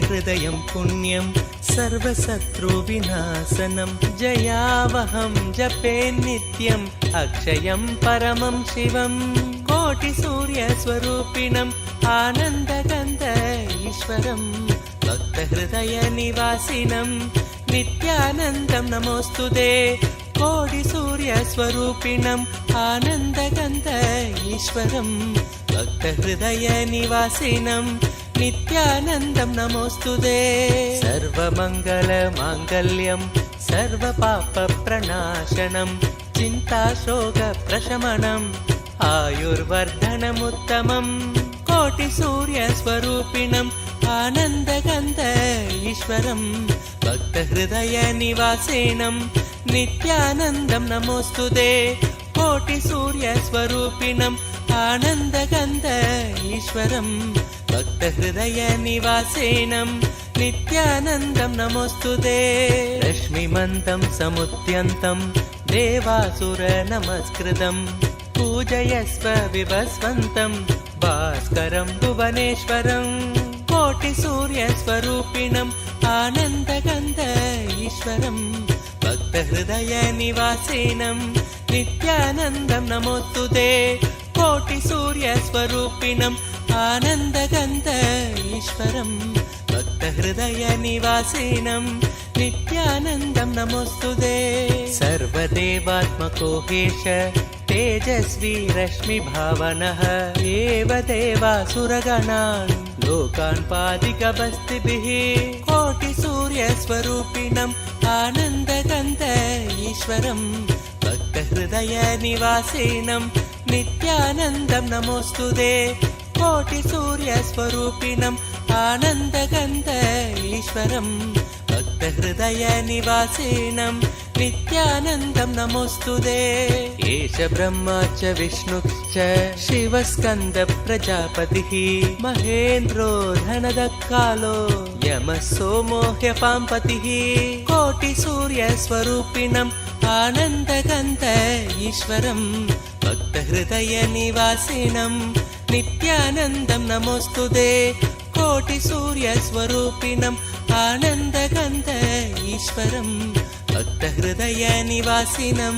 हृदयं पुण्यं सर्वशत्रुविनाशनं जयावहं जपे नित्यम् अक्षयं परमं शिवं कोटिसूर्यस्वरूपिणम् आनन्दगन्ध ईश्वरं भक्तहृदयनिवासिनं नित्यानन्दं नमोऽस्तुते। कोटिसूर्यस्वरूपिणम् आनन्दगन्ध ईश्वरं भक्तहृदयनिवासिनं नित्यानन्दं नमोऽस्तुते। सर्वमङ्गलमाङ्गल्यं सर्वपापप्रणाशनं चिन्ताशोकप्रशमनम् आयुर्वर्धनमुत्तमम् कोटिसूर्यस्वरूपिणम् आनन्दगन्ध ईश्वरं भक्तहृदयनिवासिनं नित्यानन्दं नमोऽस्तुते। कोटिसूर्यस्वरूपिणम् आनन्दगन्ध ईश्वरं भक्तहृदयनिवासिनं नित्यानन्दं नमोऽस्तुते। रश्मिमन्तं समुद्यन्तं देवासुरनमस्कृतं पूजयस्व विभस्वन्तं भास्करं भुवनेश्वरं कोटिसूर्यस्वरूपिणम् आनन्दगन्ध ईश्वरं भक्तहृदयनिवासिनं नित्यानन्दं नमोऽस्तुते। कोटिसूर्यस्वरूपिणम् आनन्दगन्ध ईश्वरं भक्तहृदयनिवासिनं नित्यानन्दं नमोऽस्तुते। सर्वदेवात्मको हेश तेजस्वी रश्मिभावनः एव देवासुरगणान् लोकान् पादिकबस्तिभिः कोटिसूर्यस्वरूपिणम् आनन्दगन्ध ईश्वरं भक्तहृदयनिवासिनं नित्यानन्दं नमोऽस्तुते। कोटिसूर्यस्वरूपिणम् आनन्दगन्ध ईश्वरं भक्तहृदयनिवासिनं नित्यानन्दं नमोऽस्तुते। एष ब्रह्मा च विष्णुश्च शिवस्कन्द प्रजापतिः महेन्द्रो धनदकालो यमः सोमो ह्यपाम्पतिः कोटिसूर्यस्वरूपिणम् आनन्दगन्ध ईश्वरं भक्तहृदयनिवासिनं नित्यानन्दं नमोऽस्तुते। कोटिसूर्यस्वरूपिणम् आनन्दगन्ध ईश्वरं भक्तहृदयनिवासिनं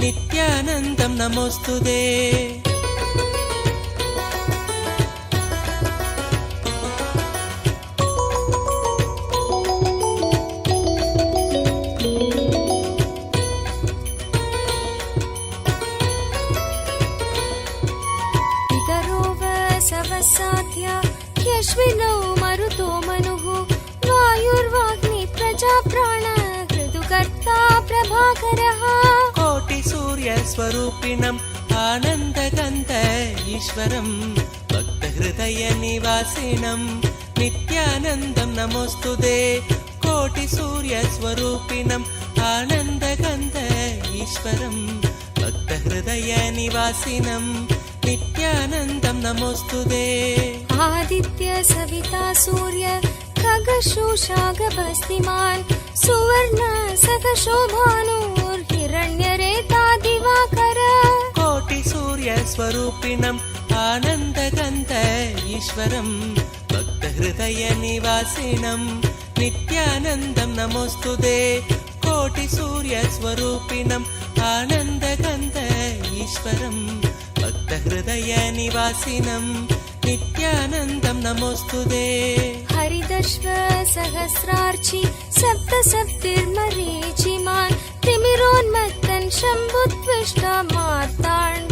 नित्यानन्दं नमोऽस्तुते। यश्विनौ मरुतो मनुः वायुर्वाग्नि प्रजाप्राण ऋतुकर्ता प्रभाकरः कोटिसूर्यस्वरूपिणम् आनन्दगन्ध ईश्वरं भक्तहृदयनिवासिनं नित्यानन्दं नमोऽस्तुते। कोटिसूर्यस्वरूपिणम् आनन्दगन्ध ईश्वरं भक्तहृदयनिवासिनं नित्यानन्दं नमोऽस्तुते। आदित्य सविता सूर्य खगशोषागभस्तिमान् सुवर्ण सखशोभानुर्हिरण्यरेता दिवाकर कोटिसूर्यस्वरूपिणम् आनन्दगन्ध ईश्वरं भक्तहृदयनिवासिनं नित्यानन्दं नमोऽस्तुते। कोटिसूर्यस्वरूपिणम् आनन्दगन्ध ईश्वरं भक्तहृदयनिवासिनं नित्यानन्दं नमोऽस्तुते। हरिदश्व सहस्रार्चि सप्तसप्तिर्मरीचिमान् तिमिरोन्मत्तन् शम्भुत्विष्ट मार्ताण्डांशुमान्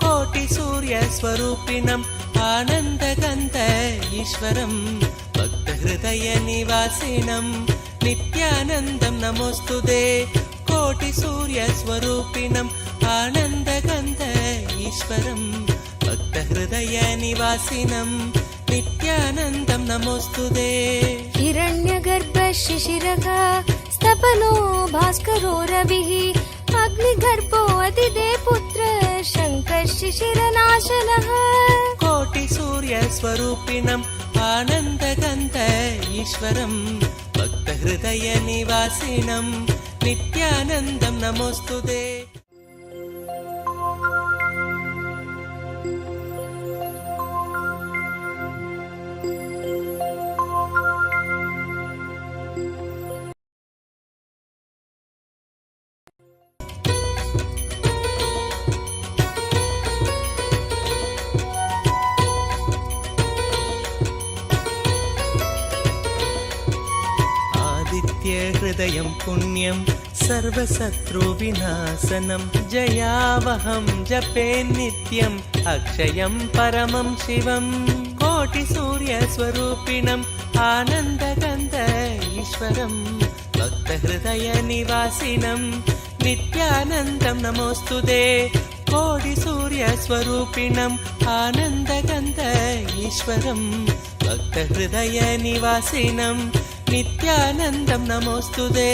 कोटिसूर्यस्वरूपिणम् आनन्दगन्ध ईश्वरं भक्तहृदयनिवासिनं नित्यानन्दं नमोऽस्तुते। कोटिसूर्यस्वरूपिणम् आनन्दगन्ध ईश्वरम् भक्तहृदयनिवासिनम् नित्यानन्दं नमोऽस्तु ते। हिरण्यगर्भ शिशिरः स्तपनो भास्करो रविः अग्निगर्भो अतिदे पुत्र शङ्कर शिशिरनाशनः कोटिसूर्यस्वरूपिणम् आनन्दगन्ध ईश्वरम् भक्तहृदयनिवासिनम् नित्यानन्दं नमोऽस्तु ते। हृदयं पुण्यं सर्वशत्रुविनाशनं जयावहं जपे नित्यम् अक्षयं परमं शिवं कोटिसूर्यस्वरूपिणम् आनन्दगन्ध ईश्वरं भक्तहृदयनिवासिनं नित्यानन्दं नमोऽस्तु ते। कोटिसूर्यस्वरूपिणम् आनन्दगन्ध ईश्वरं भक्तहृदयनिवासिनं नित्यानन्दं नमोऽस्तु ते।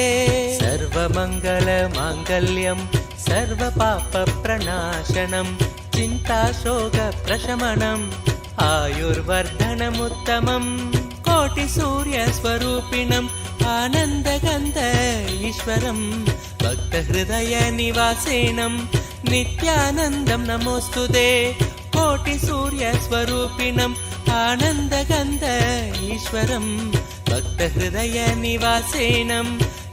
सर्वमङ्गलमाङ्गल्यं सर्वपापप्रणाशनं चिन्ताशोकप्रशमनम् आयुर्वर्धनमुत्तमम् कोटिसूर्यस्वरूपिणम् आनन्दगन्ध ईश्वरं भक्तहृदयनिवासिनं नित्यानन्दं नमोऽस्तु ते। कोटिसूर्यस्वरूपिणम् आनन्दगन्ध ईश्वरं भक्तहृदयनिवासिनं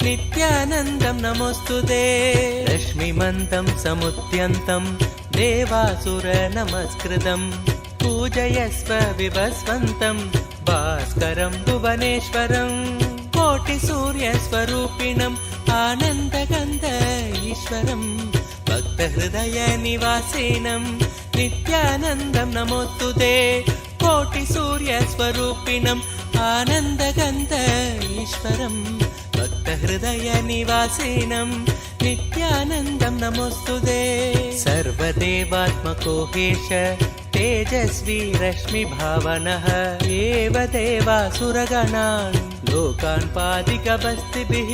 नित्यानन्दं नमोऽस्तु ते। रश्मिमन्तं समुद्यन्तं देवासुरनमस्कृतं पूजयस्व विभस्वन्तं भास्करं भुवनेश्वरं कोटिसूर्यस्वरूपिणम् आनन्दगन्ध ईश्वरं भक्तहृदयनिवासिनं नित्यानन्दं नमोऽस्तु ते। कोटिसूर्यस्वरूपिणम् आनन्दगन्ध ईश्वरं भक्तहृदयनिवासिनं नित्यानन्दं नमोऽस्तु ते। सर्वदेवात्मको हेश तेजस्वी रश्मिभावनः एव देवासुरगणान् लोकान् पादिकवस्तिभिः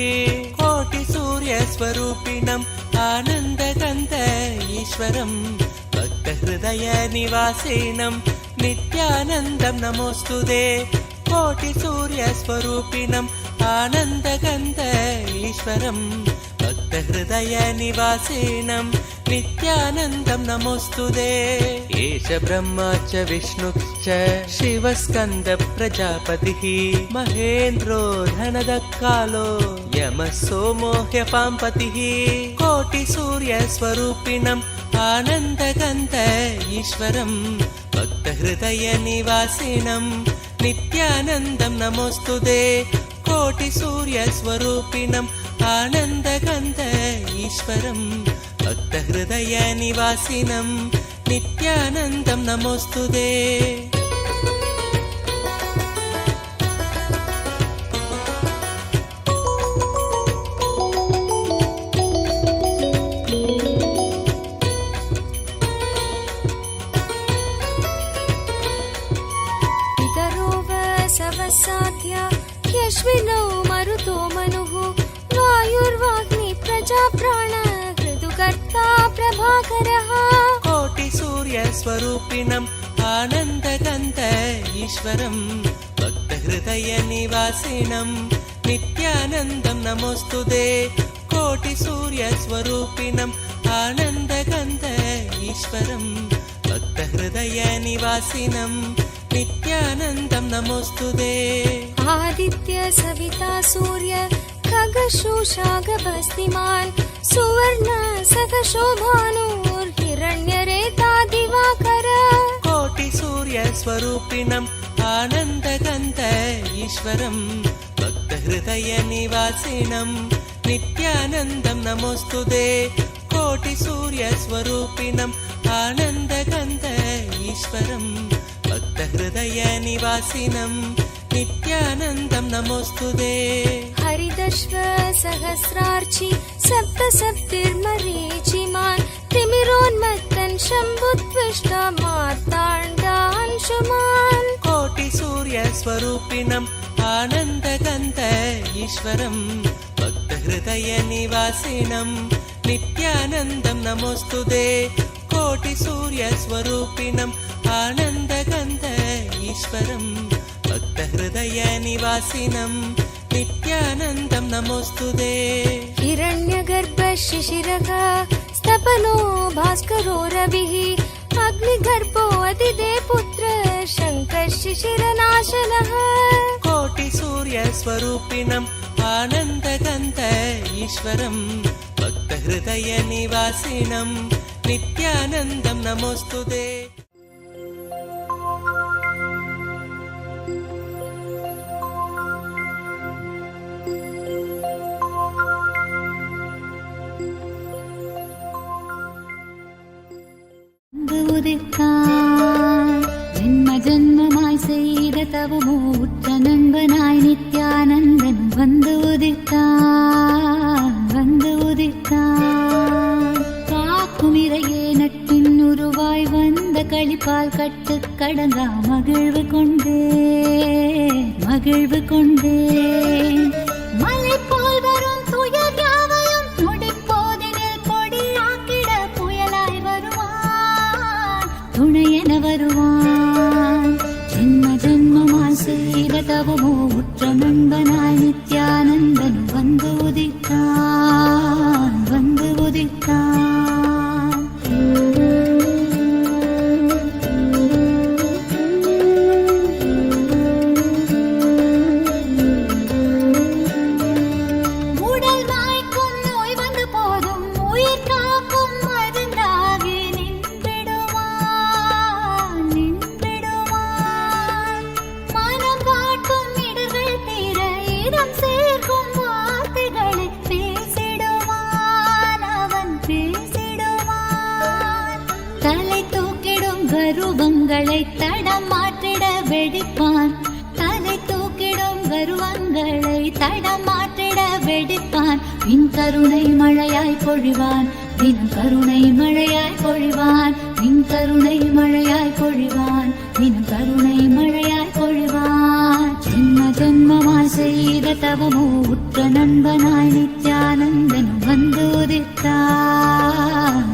कोटिसूर्यस्वरूपिणम् आनन्दगन्ध ईश्वरं भक्तहृदयनिवासिनं नित्यानन्दं नमोऽस्तु ते। कोटिसूर्यस्वरूपिणम् आनन्दगन्ध ईश्वरं भक्तहृदयनिवासिनं नित्यानन्दं नमोऽस्तु ते। एष ब्रह्मा च विष्णुश्च शिवस्कन्द प्रजापतिः महेन्द्रो धनदकालो यमः सोमो ह्यपाम्पतिः कोटिसूर्यस्वरूपिणम् आनन्दगन्ध ईश्वरं भक्तहृदयनिवासिनं नित्यानन्दं नमोऽस्तु ते। कोटिसूर्यस्वरूपिणम् आनन्दगन्ध ईश्वरं भक्तहृदयनिवासिनं नित्यानन्दं नमोऽस्तु ते। साध्य ह्यश्विनौ मरुतो मनुः वायुर्वाग्नि प्रजाप्राण ऋतुकर्ता प्रभाकरः कोटिसूर्यस्वरूपिणम् आनन्दगन्ध ईश्वरं भक्तहृदयनिवासिनं नित्यानन्दं नमोऽस्तु ते। कोटिसूर्यस्वरूपिणम् आनन्दगन्ध ईश्वरं भक्तहृदयनिवासिनं नित्यानन्दं नमोऽस्तु ते। आदित्य सविता सूर्य खगशोषागभस्तिमान् सुवर्ण सखशोभानुर्हिरण्यरेता दिवाकर कोटिसूर्यस्वरूपिणम् आनन्दगन्ध ईश्वरं भक्तहृदयनिवासिनं नित्यानन्दं नमोऽस्तु ते। कोटिसूर्यस्वरूपिणम् आनन्दगन्ध ईश्वरं भक्तहृदयनिवासिनं नित्यानन्दं नमोऽस्तु ते। हरि सप्तविदश्व सहस्रार्चि सप्तसप्तिर्मरीचिमान् तिमिरोन्मत्तन् शम्भुत्विष्टा मार्ताण्डांशुमान् कोटि सूर्य स्वरूपिणम् आनन्दगन्ध ईश्वरम् भक्तहृदय निवासिनम् नित्यानन्दं नमोऽस्तुते कोटि सूर्य स्वरूपिणम् आनन्दगन्ध ईश्वरम् भक्तहृदय निवासिनम् नित्यानन्दं नमोऽस्तुते हिरण्यगर्भ शिशिरः स्तपनो भास्करो रविः अग्निगर्भो अदिदे पुत्र शङ्कर शिशिरनाशनः कोटि सूर्य स्वरूपिणम् आनन्दगन्ध ईश्वरम् भक्तहृदय निवासिनम् नित्यानन्दं नमोऽस्तुते ஜென்ம ஜென்மமாய் செய்த தவமோ உற்ற நண்பனாய் நித்யானந்தன் வந்து உதித்தான் காக்கும் இறையே நட்பின் உருவாய் வந்த களிப்பால் கட்டு கடங்கா மகிழ்வு கொண்டே மலை போல் வரும் துயர் யாவையும் நொடிப்போதினில் பொடியாக்கிட புயலாய் வருவான் துணையென வருவான் ஜென்ம ஜென்மமாய் செய்த தவமோ உற்ற நண்பனாய் நித்யானந்தன் வந்து உதித்தான் உடல் வாய்க்கும் நோய் வந்த போதும் உயிர் காக்கும் மருந்தாகி நின்றிடுவான் மனம் காட்டும் இடர்கள் தீர இடம் சேர்க்கும் வார்த்தைகளை அவன் பேசிடுவான் தலை தூக்கிடும் கருவங்களை தடம் மாற்றிட வெடிப்பான் பின் கருணை மழையாய் பொழிவான் தினம் கருணை மழையாய் பொழிவான் பின் கருணை மழையாய் பொழிவான் தினம் கருணை மழையாய் பொழிவான் ஜென்ம ஜென்மமாய் செய்த தவமோ உற்ற நண்பனாய் நித்யானந்தன் வந்து உதித்தான்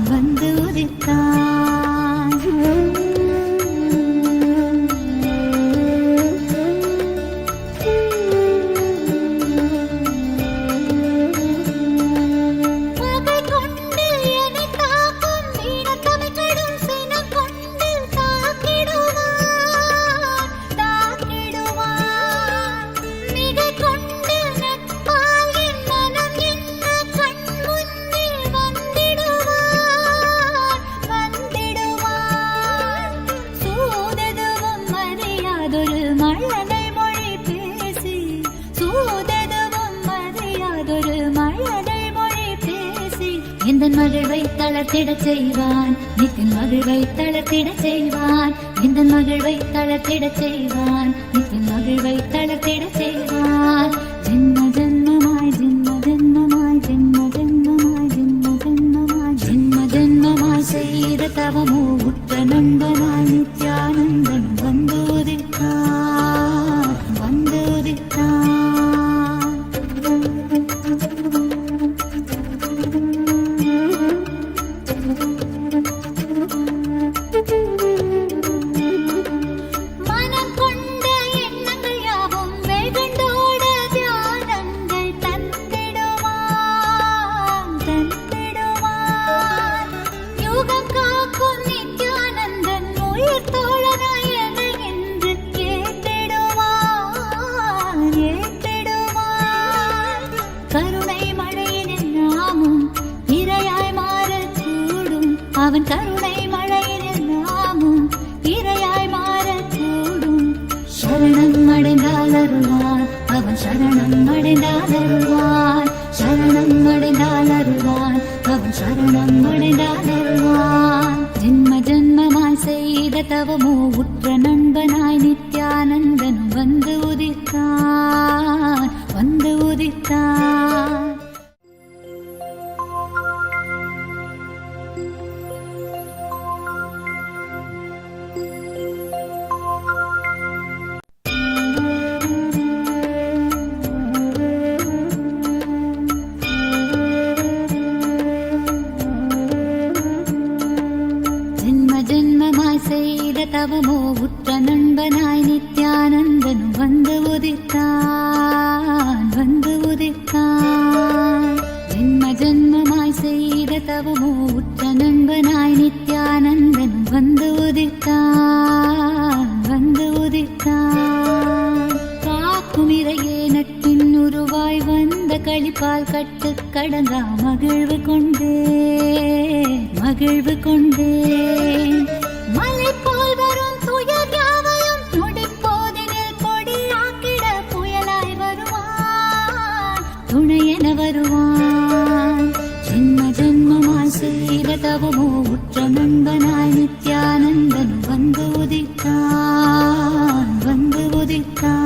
எந்தன் மகிழ்வை தளர்த்திடச் செய்வான் நித்தின் மகிழ்வை தளர்த்திடச் செய்வான் எந்தன் மகிழ்வை தளர்த்திடச் செய்வான் நித்தின் மகிழ்வை தளர்த்திடச் செய்வான் ஜென்ம ஜென்மமாய் செய்த தவமோ உற்ற நண்பனாய் நித்யானந்தன் வந்து உதித்தான் அவன் கருணை மழையில் நாமும் இரையாய் மாறக்கூடும். சரணம் அடைந்தால் அருள்வான், அவன் சரணம் அடைந்தால் அருள்வான். சரணம் அடைந்தால் அருள்வான், அவன் சரணம் அடைந்தால் அருள்வான். ஜென்ம ஜென்மமாய் செய்த தவமோ உற்ற நண்பனாய் நித்யானந்தன் வந்து உதித்தான், வந்து உதித்தான். உதித்தான் வந்து உதித்தான். ஜென்ம ஜென்மமாய் செய்த தவமோ உற்ற நண்பனாய் நித்யானந்தன் வந்து உதித்தான் வந்து உதித்தான். காக்கும் இறையே நட்பின் உருவாய் வந்த களிப்பால் கட்டு கடங்கா மகிழ்வு கொண்டே மகிழ்வு கொண்டே. மலை போல் வரும் துயர் யாவையும் நொடிப்போதினில் கொடியாக்கிட புயலாய் வருவான் துணையென வருவான். ஜென்ம ஜென்மமாய் செய்த தவமோ உற்ற நண்பனாய் நித்யானந்தன் வந்து உதித்தான் வந்து உதித்தான்.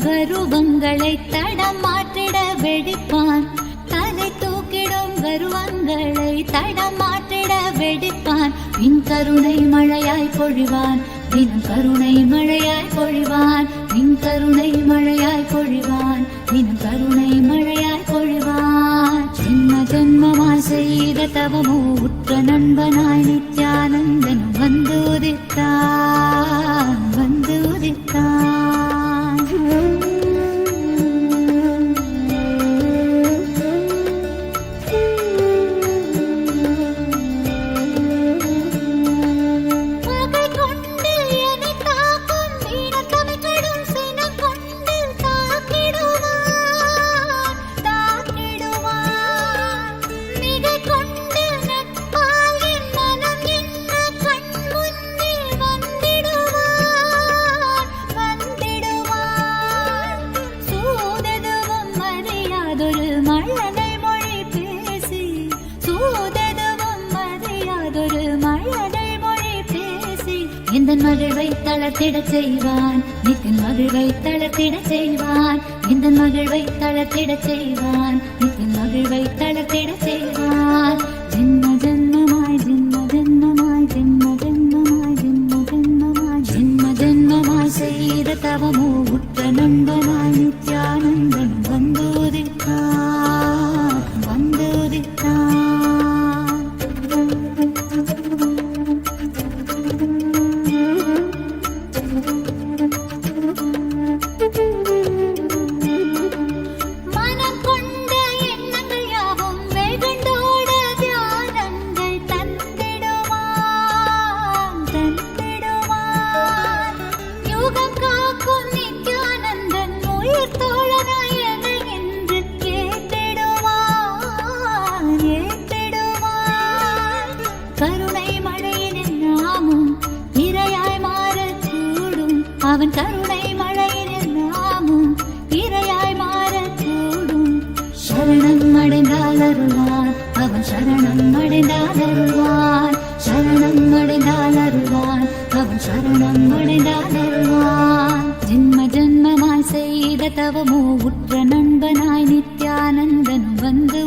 கருவங்களை தடம் மாற்றிட வெடிப்பான். தலை தூக்கிடும் கருவங்களை தடம் மாற்றிட வெடிப்பான். பின் கருணை மழையாய் பொழிவான் தினம் கருணை மழையாய் பொழிவான். பின் கருணை மழையாய் பொழிவான் தினம் கருணை மழையாய் பொழிவான். ஜென்ம ஜென்மமாய் செய்த தவமோ உற்ற நண்பனாய் நித்யானந்தன் வந்து உதித்தான் வந்து உதித்தான். எந்தன் மகிழ்வை தளர்த்திட செய்வான் நித்தின் மகிழ்வை தளர்த்திட செய்வான். எந்தன் மகிழ்வை தளர்த்திட செய்வான் நித்தின் மகிழ்வை தளர்த்திட செய்வான். ஜென்ம ஜென்மமாய் ஜென்ம ஜென்மமாய் ஜென்ம ஜென்மமாய் ஜென்ம ஜென்மமாய் ஜென்ம ஜென்மமாய் செய்த தவமோ உற்ற நண்பனாய் நித்யானந்தன் வந்து உதித்தான் வந்து உதித்தான். அவன் கருணை மழையில் நாமும் இரையாய் மாறக்கூடும். சரணம் அடைந்தால் அருள்வான் அவன் சரணம் அடைந்தால் அருள்வான். சரணம் அடைந்தால் அருள்வான் அவன் சரணம் அடைந்தால் அருள்வான். ஜென்ம ஜென்மமாய் செய்த தவமோ உற்ற நண்பனாய் நித்யானந்தன் வந்து